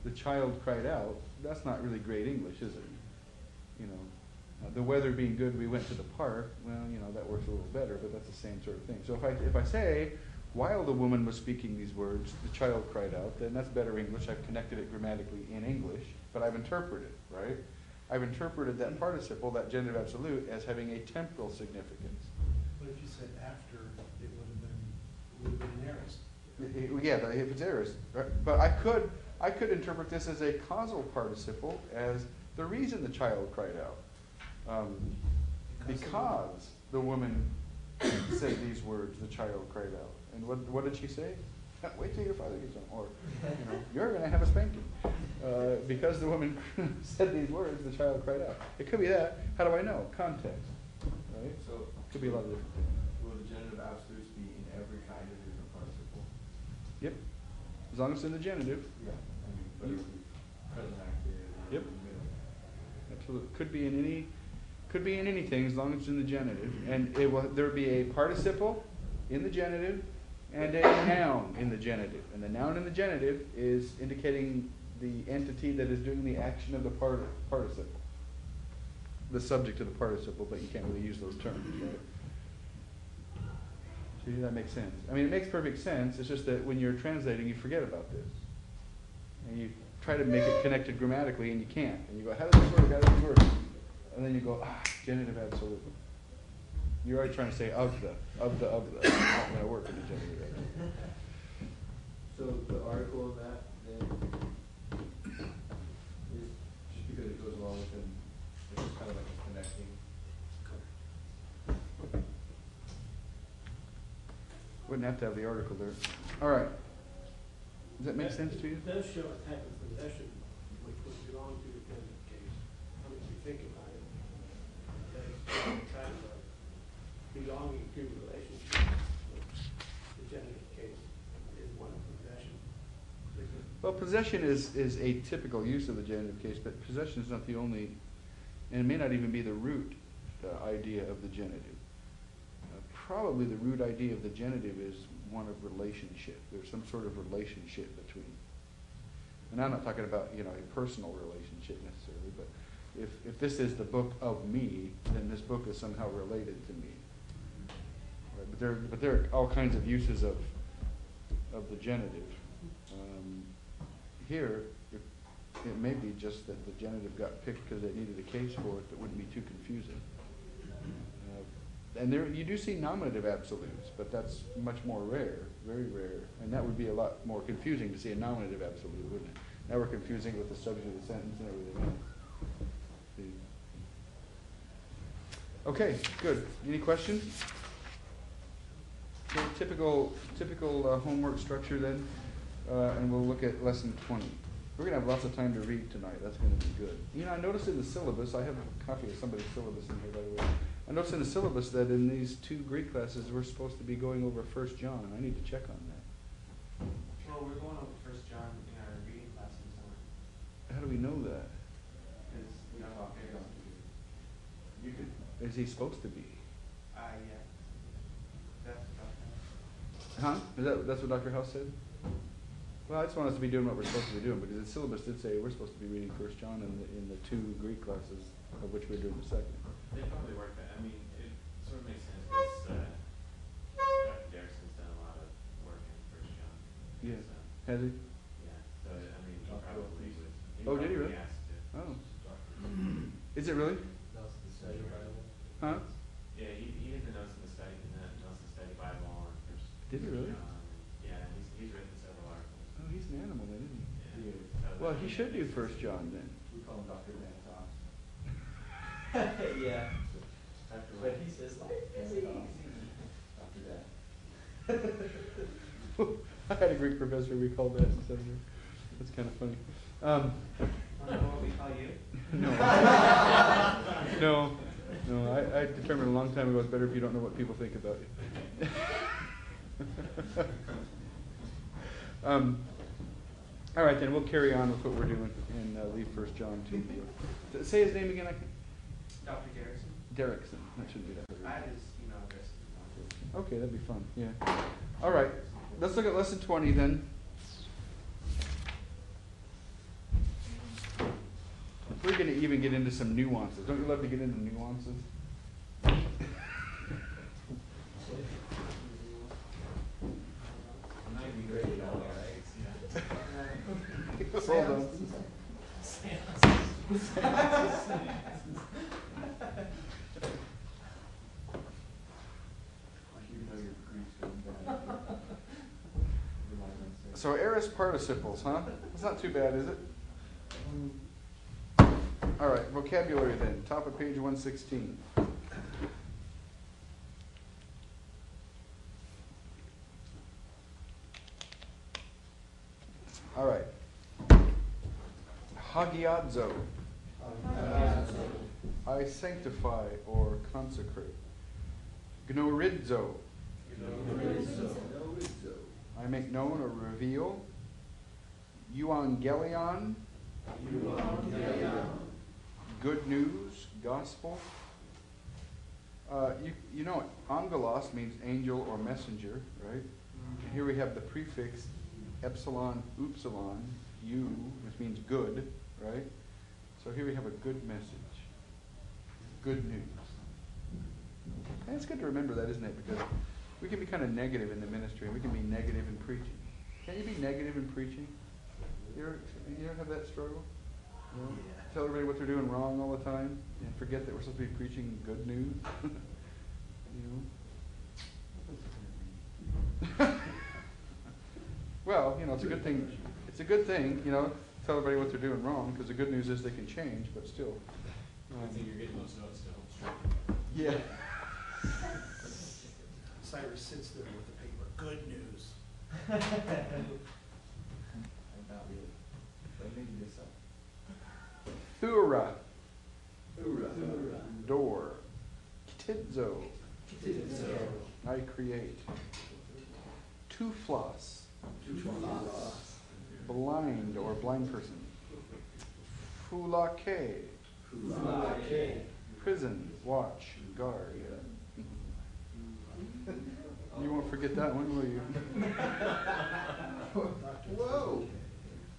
the child cried out, that's not really great English, is it? The weather being good, we went to the park. Well, that works a little better, but that's the same sort of thing. So if I say, while the woman was speaking these words, the child cried out, then that's better English. I've connected it grammatically in English, but I've interpreted, right? I've interpreted that participle, that genitive absolute, as having a temporal significance. But if you said after, it would have been an aorist. Yeah, if it's aorist. Right? But I could interpret this as a causal participle, as the reason the child cried out. Because the woman said these words, the child cried out. And what did she say? Wait till your father gets home. Or, you're going to have a spanking. Because the woman said these words, the child cried out. It could be that. How do I know? Context. Right? So It could be a lot of different things. will the genitive absolutes be in every kind of different participle? Yep. As long as it's in the genitive. Yeah. But it would be present active. Yep. Absolutely. Could be in anything as long as it's in the genitive. And there would be a participle in the genitive and a noun in the genitive. And the noun in the genitive is indicating the entity that is doing the action of the participle. The subject of the participle, but you can't really use those terms, right? See, that makes sense. I mean, it makes perfect sense. It's just that when you're translating, you forget about this. And you try to make it connected grammatically, and you can't. And you go, how does this work? How does this work? And then you go, genitive absolute. You're already trying to say of the. Not gonna work in the generator. So the article on that then is just because it goes along with them, it's just kind of like a connecting. Wouldn't have to have the article there. All right. Does that make sense to you? It does show a type of possession which would belong to the genitive case. I mean, if you think about it, that's kind of belonging to relationship. The genitive case is one of possession. Well, possession is a typical use of the genitive case, but possession is not the only, and it may not even be the root idea of the genitive. Probably the root idea of the genitive is one of relationship. There's some sort of relationship between. And I'm not talking about, a personal relationship necessarily, but if this is the book of me, then this book is somehow related to me. Right? But there are all kinds of uses of the genitive. Here, it may be just that the genitive got picked because they needed a case for it that wouldn't be too confusing. And there, you do see nominative absolutes, but that's much more rare, very rare. And that would be a lot more confusing to see a nominative absolute, wouldn't it? Now we're confusing with the subject of the sentence and everything else. Okay, good. Any questions? So typical homework structure then, and we'll look at lesson 20. We're going to have lots of time to read tonight. That's going to be good. I noticed in the syllabus, I have a copy of somebody's syllabus in here, by the way. I noticed in the syllabus that in these 2 Greek classes, we're supposed to be going over 1 John. I need to check on that. Well, we're going over 1 John in our reading class in summer. How do we know that? Because we don't have to. You could, Is he supposed to be? Yeah. That's about that. Huh? That's what Dr. House said? Well, I just want us to be doing what we're supposed to be doing, because the syllabus did say we're supposed to be reading 1 John in the 2 Greek classes, of which we're doing the second. They probably work that. I mean, it sort of makes sense because Dr. Derrickson's done a lot of work in First John. Yeah. So, Has he? yeah. So I mean, he Dr. probably Wilkes. would. Oh, did he probably really? has to. Oh. Is it really? Nelson Study Bible. Huh? Yeah, he did the notes in the study, in the Nelson Study Bible on First. Did he really? John. Yeah, he's written several articles. Oh, he's an animal then, isn't he? Yeah. Yeah. So Well, that- he should do 1 John then. We call him Dr. Vantos. Yeah. Dr. But Wilkes. he says life is easy. After that. I had a Greek professor, we called that in seminary. That's kind of funny. Wanna know what we call you? No, I determined a long time ago it's better if you don't know what people think about you. All right, then we'll carry on with what we're doing and leave 1 John to say his name again. Dr. Garrison? Derrickson. That should be that. I had his email address. Okay, that'd be fun. Yeah. All right, let's look at lesson 20 then. We're going to even get into some nuances. Don't you love to get into nuances? Hold on. So aorist participles, huh? That's not too bad, is it? All right, vocabulary then. Top of page 116. All right. Hagiadzo. I sanctify or consecrate. Gnoridzo. I make known or reveal. Euangelion. Good news, gospel. You know what? Angelos means angel or messenger, right? And here we have the prefix epsilon, upsilon, u, which means good, right? So here we have a good message. Good news. And it's good to remember that, isn't it? Because we can be kind of negative in the ministry, and we can be negative in preaching. Can't you be negative in preaching? You ever have that struggle? You know? Tell everybody what they're doing wrong all the time, and forget that we're supposed to be preaching good news. you know. Well, you know, it's a good thing. It's a good thing, you know, tell everybody what they're doing wrong, because the good news is they can change, but still. I think you're getting those notes to help straighten. Yeah. Cyrus sits there with the paper, good news. I'm not really, but maybe this up. Thura. Door. Tidzo. I create. Toofloss. Blind or blind person. Fulake. Prison. Watch. Guard. You won't forget that one, will you? Whoa!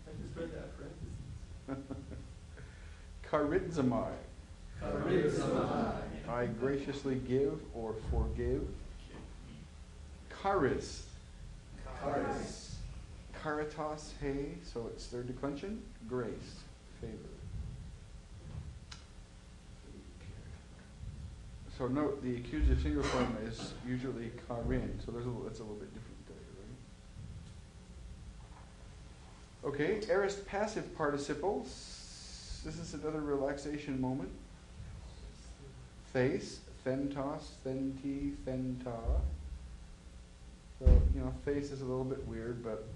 I just read that parentheses. Charizomai. I graciously give or forgive. Charis. Caritas, hey, so it's third declension. Grace, favor. So note the accusative singular form is usually charin, so it's a little bit different there, right? Okay, aorist passive participles. This is another relaxation moment. Face, thentos, thenti, thenta. So, you know, face is a little bit weird, but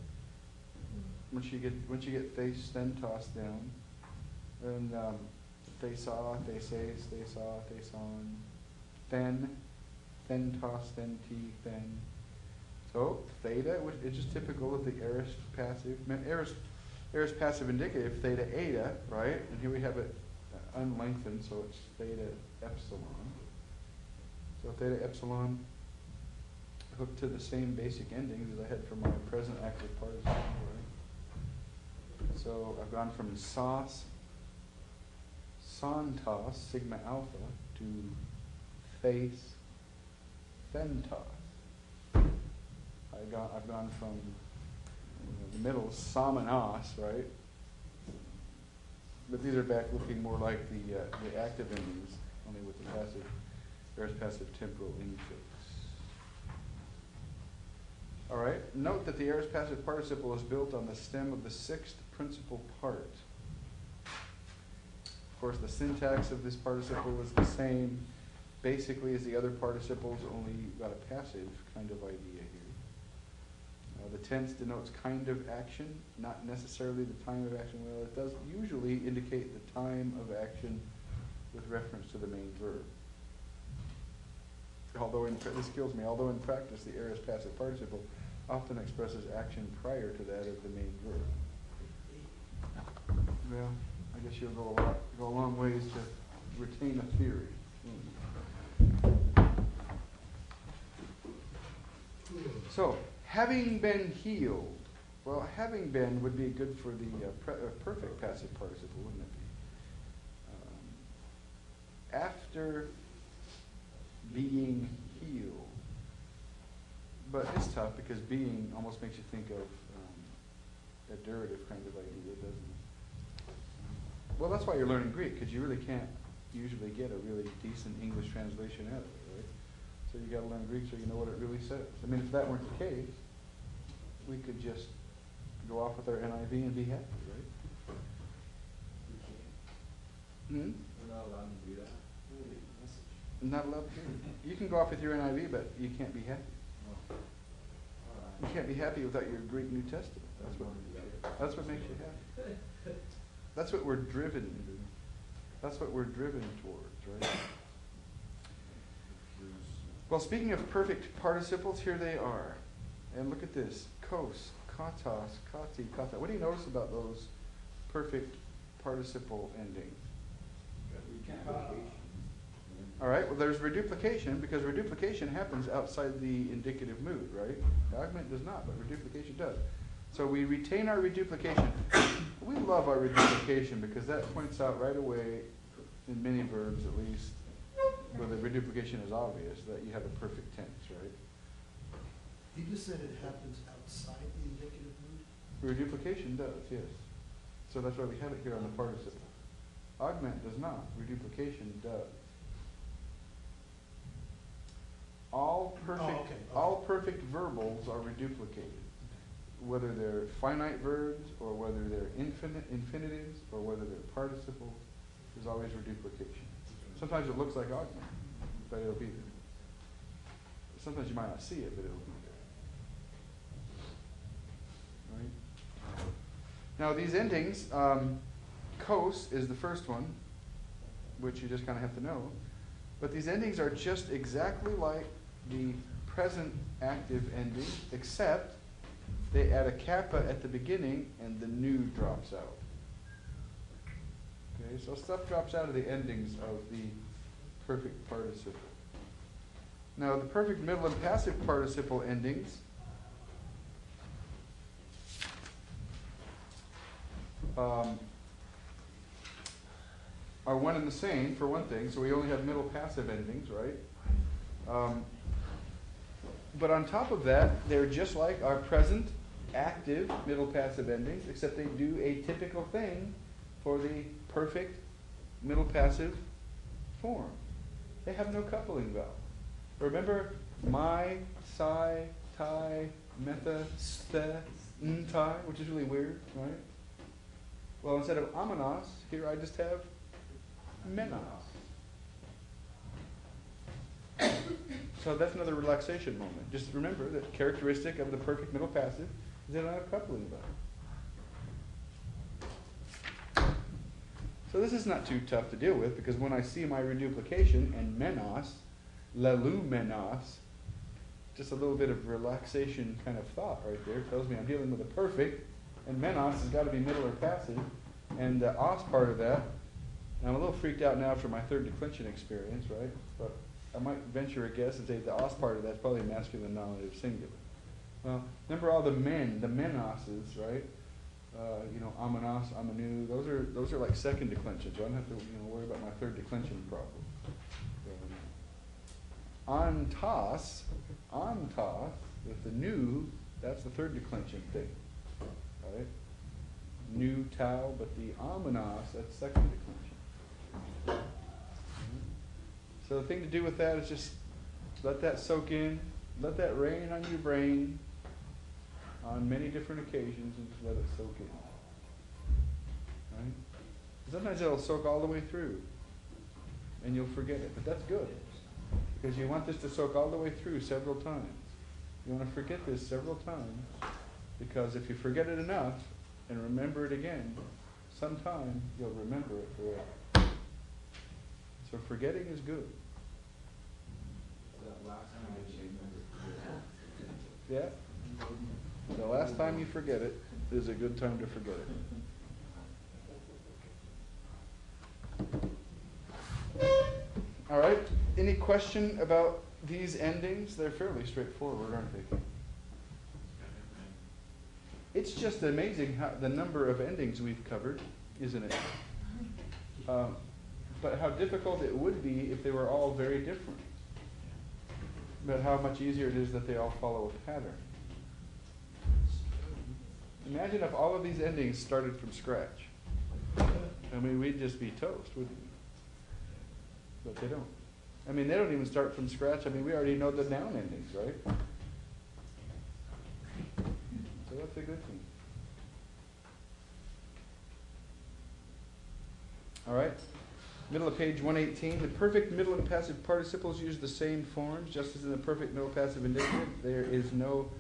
once you get face, thentos down, then thesa, theses, thesa, theson, then, thentos, thenti, then. So theta, which is just typical of the aorist passive. Aorist passive indicative, theta eta, right? And here we have it unlengthened, so it's theta epsilon. So theta epsilon hooked to the same basic endings as I had for my present active participle, right? So I've gone from sos, santos, sigma alpha, to face, thentos. I've gone from the middle, samanos, right? But these are back looking more like the active endings, only with the passive, aorist passive temporal infix. All right. Note that the aorist passive participle is built on the stem of the sixth principal part. Of course, the syntax of this participle is the same, basically, as the other participles, only got a passive kind of idea here. The tense denotes kind of action, not necessarily the time of action. Well, it does usually indicate the time of action with reference to the main verb. Although this kills me. Although in practice, the aorist passive participle often expresses action prior to that of the main verb. Well, I guess you'll go a long ways to retain a theory. So, having been healed. Well, having been would be good for the perfect passive participle, wouldn't it be? After being healed. But it's tough because being almost makes you think of a derivative kind of idea, doesn't it? Well, that's why you're learning Greek, because you really can't usually get a really decent English translation out of it, right? So you got to learn Greek so you know what it really says. I mean, if that weren't the case, we could just go off with our NIV and be happy, right? Hmm? We're not allowed to do that. Not allowed to. You can go off with your NIV, but you can't be happy. You can't be happy without your Greek New Testament. That's what makes you happy. That's what we're driven. That's what we're driven towards, right? Well, speaking of perfect participles, here they are. And look at this. Kos, katos, kati, kata. What do you notice about those perfect participle endings? All right, well, there's reduplication, because reduplication happens outside the indicative mood, right? The augment does not, but reduplication does. So we retain our reduplication. We love our reduplication because that points out right away, in many verbs at least, where the reduplication is obvious, that you have a perfect tense, right? He just said it happens outside the indicative mood? Reduplication does, yes. So that's why we have it here on the participle. Augment does not. Reduplication does. perfect verbals are reduplicated. Whether they're finite verbs, or whether they're infinitives, or whether they're participles, there's always reduplication. Sometimes it looks like augment, but it'll be there. Sometimes you might not see it, but it'll be there. Right? Now these endings, kos is the first one, which you just kind of have to know. But these endings are just exactly like the present active ending, except they add a kappa at the beginning and the nu drops out. Okay, so stuff drops out of the endings of the perfect participle. Now the perfect middle and passive participle endings are one and the same, for one thing, so we only have middle passive endings, right? But on top of that, they're just like our present active middle passive endings, except they do a typical thing for the perfect middle passive form. They have no coupling vowel. Remember my, psi, tai, metha, ste, ntai, which is really weird, right? Well, instead of amenos, here I just have menos. So that's another relaxation moment. Just remember that characteristic of the perfect middle passive is they don't have coupling vowel. So this is not too tough to deal with, because when I see my reduplication and menos, lelumenos, just a little bit of relaxation kind of thought right there tells me I'm dealing with a perfect, and menos has got to be middle or passive, and the os part of that. And I'm a little freaked out now for my third declension experience, right? But I might venture a guess and say the os part of that's probably masculine nominative singular. Well, remember all the men, the menoses, right? Amenos, amenu, those are like second declension, so I don't have to worry about my third declension problem. Antas, with the nu, that's the third declension thing, right? Nu, tau, but the amenos, that's second declension. So the thing to do with that is just let that soak in, let that rain on your brain on many different occasions, and just let it soak in. Right? Sometimes it'll soak all the way through, and you'll forget it, but that's good, because you want this to soak all the way through several times. You want to forget this several times, because if you forget it enough and remember it again, sometime you'll remember it forever. So forgetting is good. That last time you remember. Yeah? The last time you forget it is a good time to forget it. All right. Any question about these endings? They're fairly straightforward, aren't they? It's just amazing how the number of endings we've covered, isn't it? But how difficult it would be if they were all very different. But how much easier it is that they all follow a pattern. Imagine if all of these endings started from scratch. I mean, we'd just be toast, wouldn't we? But they don't. I mean, they don't even start from scratch. I mean, we already know the noun endings, right? So that's a good thing. All right. Middle of page 118. The perfect middle and passive participles use the same forms, just as in the perfect middle passive indicative. There is no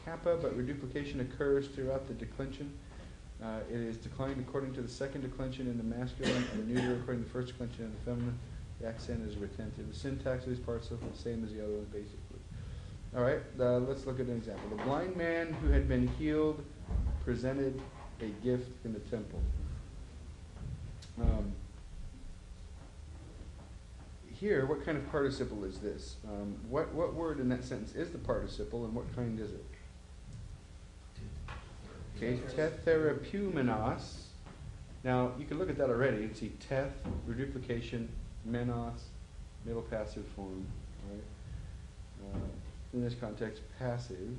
kappa, but reduplication occurs throughout the declension. It is declined according to the second declension in the masculine, and neuter according to the first declension in the feminine. The accent is retentive. The syntax of these participles is the same as the other ones, basically. All right, let's look at an example. The blind man who had been healed presented a gift in the temple. Here, what kind of participle is this? What word in that sentence is the participle, and what kind is it? Okay, tetherapumenos. Now, you can look at that already. You can see teth, reduplication, menos, middle passive form, right? In this context, passive.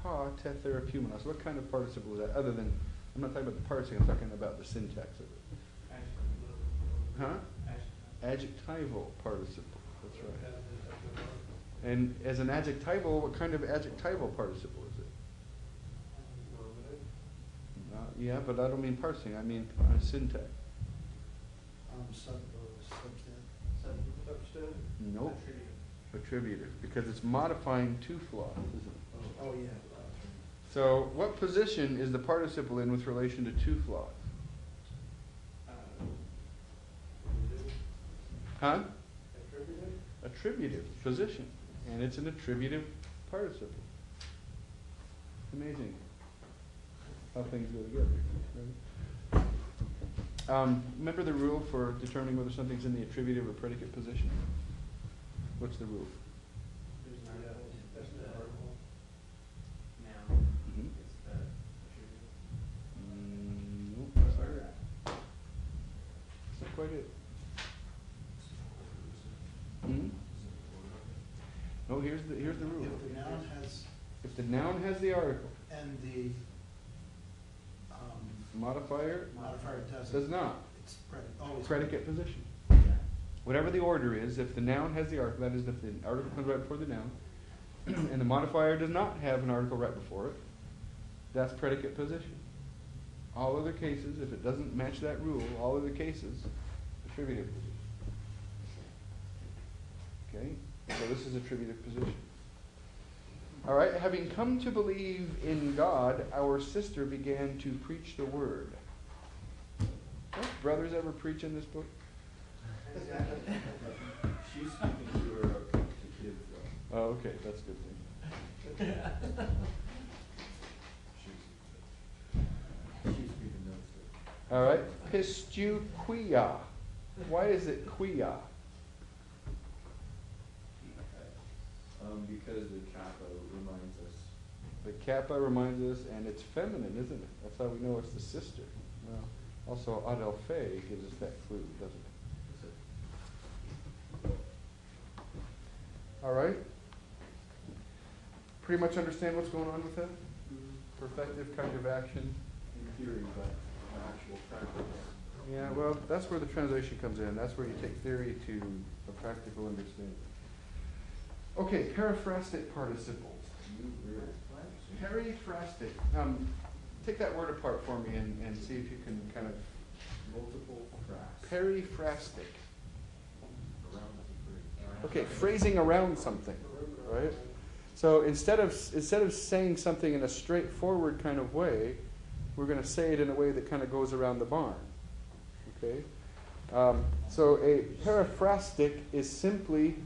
Tetherapumenos. What kind of participle is that? Other than, I'm not talking about the parsing, I'm talking about the syntax of it. Huh? Adjectival participle. That's right. And as an adjectival, what kind of adjectival participle is it? Nominative. Yeah, but I don't mean parsing, I mean syntax. Substantive. Nope. Attributive, because it's modifying two flaws, isn't it? Oh, yeah. So what position is the participle in with relation to two flaws? Huh? Attributive. Attributive position, and it's an attributive participle. Amazing how things go together. Right? Remember the rule for determining whether something's in the attributive or predicate position? What's the rule? That's the article. Now, Mhm. it's the attribute. Nope, that's not it. That's not quite it. Hmm? No, here's the rule. If the noun has, If the noun has the article, and the modifier modifier does doesn't, not. it's always. Predicate position. Whatever the order is, if the noun has the article, that is, if the article comes right before the noun, and the modifier does not have an article right before it, that's predicate position. All other cases, if it doesn't match that rule, all other cases, attributive position. Okay? So this is attributive position. All right, having come to believe in God, our sister began to preach the word. Don't brothers ever preach in this book? She's speaking to her to kids though. Oh, okay, that's a good thing. She's speaking notes. All right, pistu quia. Why is it quia? Because the kappa reminds us. The kappa reminds us, and it's feminine, isn't it? That's how we know it's the sister. Well, also adelphe gives us that clue, doesn't it? All right. Pretty much understand what's going on with that? Perfective kind of action. In theory, but in actual practice. Yeah, well, that's where the translation comes in. That's where you take theory to a practical understanding. Okay, periphrastic participles. Periphrastic. Take that word apart for me and see if you can kind of. Multiple phrase. Periphrastic. Around the phrase. Okay, phrasing around something, right? So instead of saying something in a straightforward kind of way, we're going to say it in a way that kind of goes around the barn. Okay? So a periphrastic is simply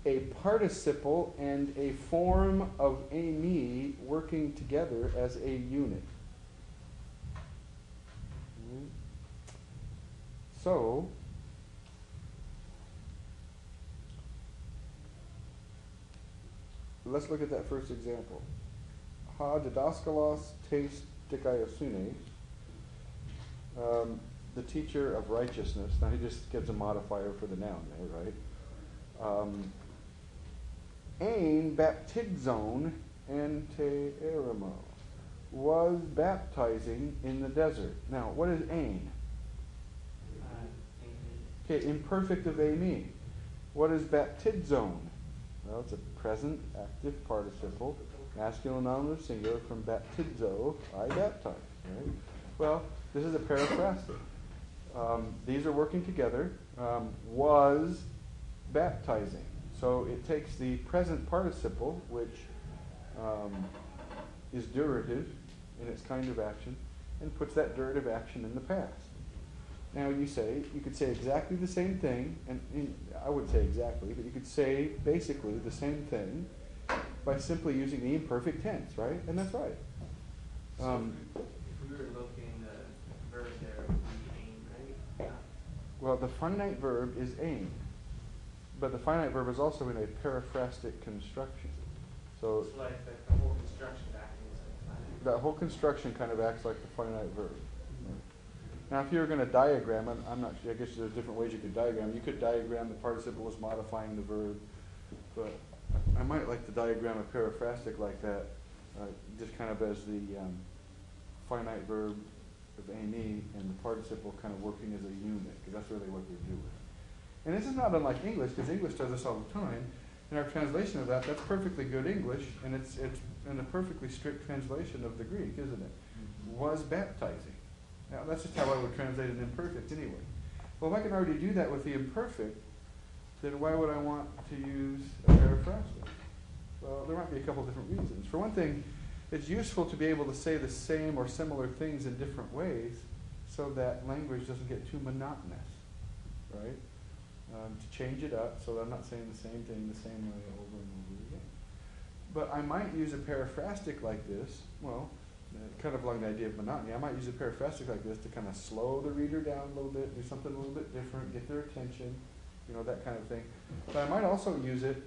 a participle and a form of ami working together as a unit. So, let's look at that first example. Ha didaskalos tes dikaiosune, the teacher of righteousness. Now he just gives a modifier for the noun there, right? Ein baptizon ente eremo, was baptizing in the desert. Now, what is ein? Okay, imperfect of ami. What is baptizon? Well, it's a present active participle, masculine nominative singular from baptizo, I baptize. Right? Well, this is a periphrastic. These are working together. Was baptizing. So it takes the present participle, which is durative in its kind of action, and puts that durative action in the past. Now you could say exactly the same thing, and I wouldn't say exactly, but you could say basically the same thing by simply using the imperfect tense, right? And that's right. So if we were looking, the verb there would be aim, right? Well, the finite verb is aim, but the finite verb is also in a periphrastic construction. So It's like the whole construction acting is like finite. that whole construction kind of acts like the finite verb. Now, if you were going to diagram, I'm not sure, I guess there's different ways you could diagram. You could diagram the participle as modifying the verb, but I might like to diagram a periphrastic like that, just kind of as the finite verb of ami and the participle kind of working as a unit, because that's really what they're doing. And this is not unlike English, because English does this all the time. in our translation of that, that's perfectly good English, and it's in a perfectly strict translation of the Greek, isn't it? Was baptizing. Now, that's just how I would translate an imperfect anyway. Well, if I can already do that with the imperfect, then why would I want to use a paraphrastic? Well, there might be a couple different reasons. For one thing, it's useful to be able to say the same or similar things in different ways so that language doesn't get too monotonous, right? To change it up so that I'm not saying the same thing the same way over and over again. But I might use a paraphrastic like this, well, kind of along the idea of monotony. I might use a paraphrastic like this to kind of slow the reader down a little bit, do something a little bit different, get their attention, you know, that kind of thing. But I might also use it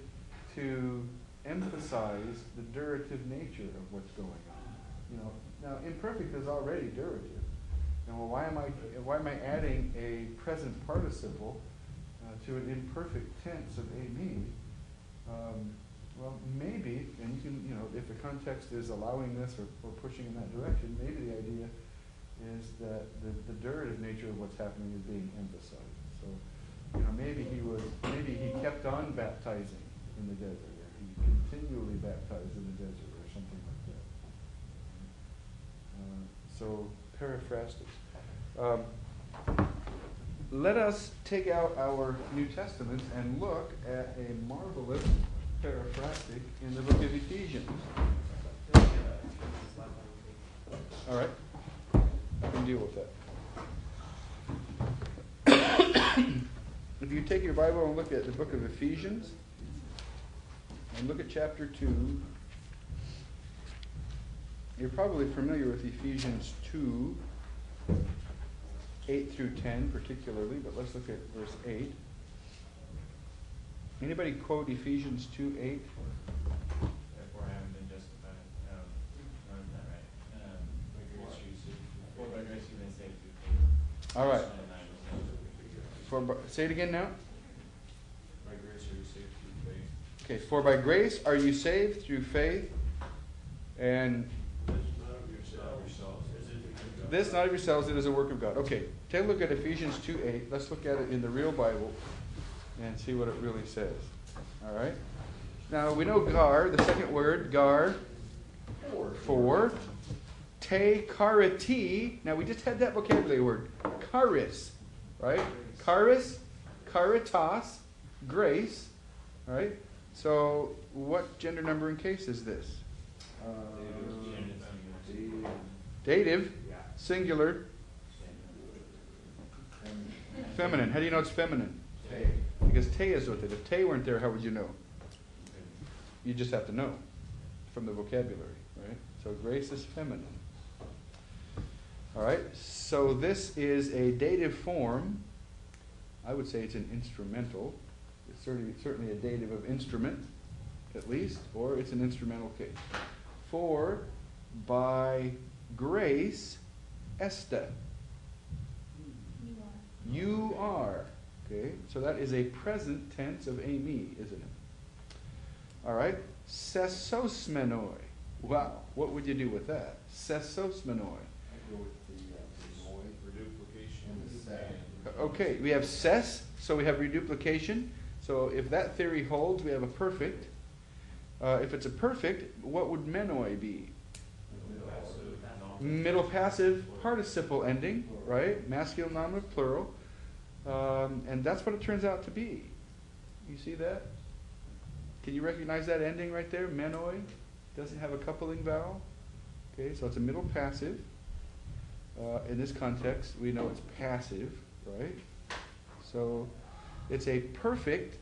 to emphasize the durative nature of what's going on. You know, now imperfect is already durative. And well, why am I adding a present participle to an imperfect tense of a me? Well, maybe, and you can, you know, if the context is allowing this or pushing in that direction, maybe the idea is that the durative nature of what's happening is being emphasized. So, you know, maybe he kept on baptizing in the desert, or he continually baptized in the desert, or something like that. So, paraphrastics. Let us take out our New Testaments and look at a marvelous paraphrastic in the book of Ephesians. All right, I can deal with that. If you take your Bible and look at the book of Ephesians, and look at chapter 2, you're probably familiar with Ephesians 2, 8 through 10 particularly, but let's look at verse 8. Anybody quote Ephesians 2, 8? Therefore, having been justified, no, isn't that right? By grace you've been saved through faith. All right. Say it again now. By grace are you saved through faith. Okay, for by grace are you saved through faith, and this not of yourselves, it is a work of God. Okay, take a look at Ephesians 2, 8. Let's look at it in the real Bible and see what it really says. All right? Now, we know gar, the second word, gar, for. Te karati. Now, we just had that vocabulary word. Charis. Right? Charis, caritas, grace. All right? So, what gender number and case is this? Dative. Singular. Feminine. How do you know it's feminine? Because te is with it. If te weren't there, how would you know? You just have to know from the vocabulary, right? So grace is feminine. All right. So this is a dative form. I would say it's an instrumental. It's certainly a dative of instrument, at least, or it's an instrumental case. For by grace, este. You are. Okay, so that is a present tense of me, isn't it? All right, sesosmenoi. Wow, what would you do with that? Sesosmenoi. I go with the reduplication and the set. Okay, we have ses, so we have reduplication. So if that theory holds, we have a perfect. If it's a perfect, what would menoi be? Middle passive participle ending, right? Masculine, nominative, plural. And that's what it turns out to be. You see that? Can you recognize that ending right there? Menoi doesn't have a coupling vowel. Okay, so it's a middle passive. In this context, we know it's passive, right? So it's a perfect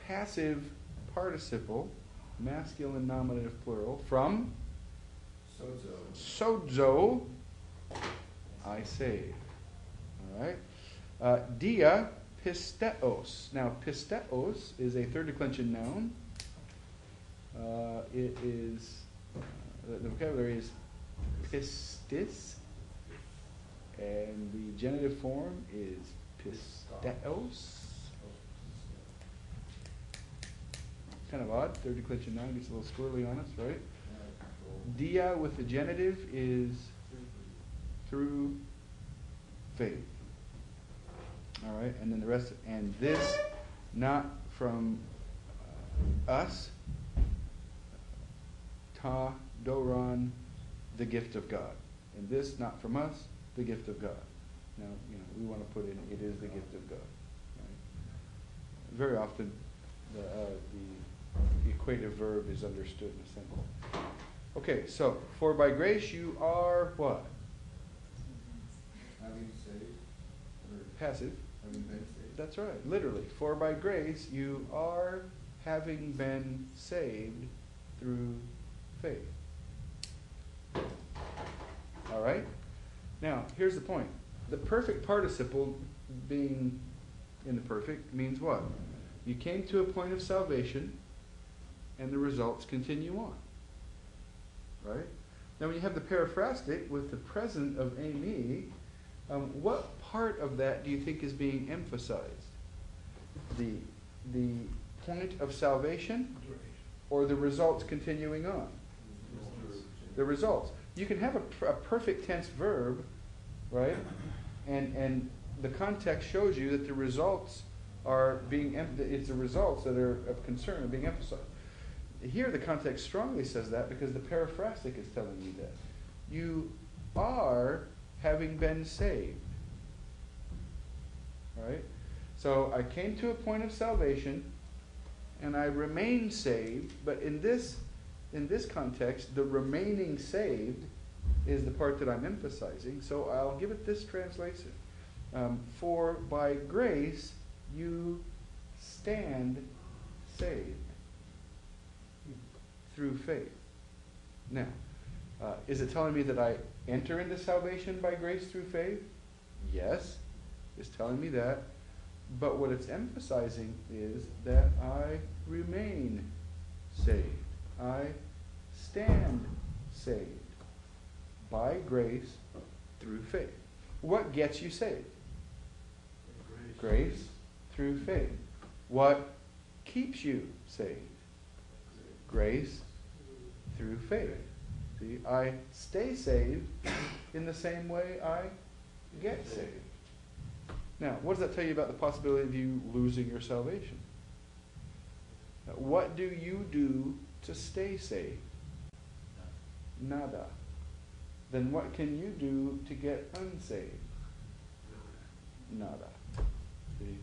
passive participle, masculine, nominative, plural, from sozo, I save. All right. Dia pisteos. Now, pisteos is a third declension noun. It is, the vocabulary is pistis, and the genitive form is pisteos. Kind of odd. Third declension noun gets a little squirrely on us, right? Dia with the genitive is through faith. All right, and then the rest, and this not from us, ta, doron, the gift of God. And this, not from us, the gift of God. Now, we want to put in, it is the gift of God. Right? Very often, the equative verb is understood in a sentence. Okay, so, for by grace you are what? Having saved, or Passive. having been saved. That's right, literally. For by grace you are having been saved through faith. All right? Now, here's the point. The perfect participle being in the perfect means what? You came to a point of salvation and the results continue on. Right? Now, when you have the periphrastic with the present of Amy, what part of that do you think is being emphasized? The point of salvation or the results continuing on? The results. You can have a perfect tense verb, right? And the context shows you that the results are being, it's the results that are of concern, being emphasized. Here the context strongly says that because the periphrastic is telling you that. You are having been saved. Right? So I came to a point of salvation and I remain saved, but in this context, the remaining saved is the part that I'm emphasizing. So I'll give it this translation. For by grace you stand saved through faith. Now, is it telling me that I enter into salvation by grace through faith? Yes, it's telling me that. But what it's emphasizing is that I remain saved. I stand saved by grace through faith. What gets you saved? Grace through faith. What keeps you saved? Grace through faith. See, I stay saved in the same way I get saved. Now, what does that tell you about the possibility of you losing your salvation? What do you do to stay saved? Nada. Then what can you do to get unsaved? Nada. See?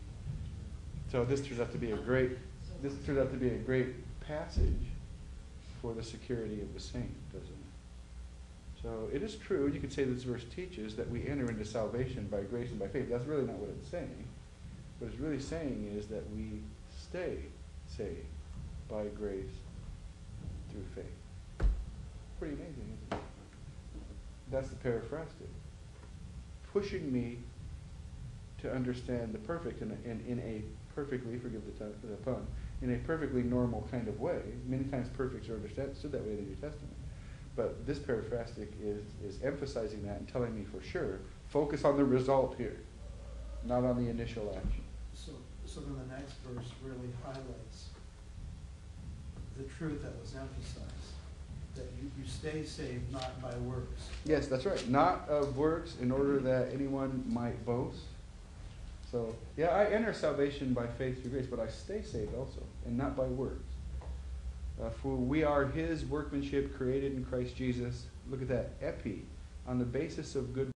So this turns out to be a great passage for the security of the saint, doesn't it? So it is true, you could say this verse teaches that we enter into salvation by grace and by faith. That's really not what it's saying. What it's really saying is that we stay saved by grace through faith. Pretty amazing, isn't it? That's the periphrastic. Pushing me to understand the perfect in a perfectly, forgive the pun, in a perfectly normal kind of way. Many times perfects are understood that way in the New Testament. But this periphrastic is emphasizing that and telling me for sure, focus on the result here, not on the initial action. So then the next verse really highlights the truth that was emphasized, that you stay saved not by works. Yes, that's right. Not of works in order that anyone might boast. So, yeah, I enter salvation by faith through grace, but I stay saved also, and not by works. For we are his workmanship created in Christ Jesus. Look at that, epi, on the basis of good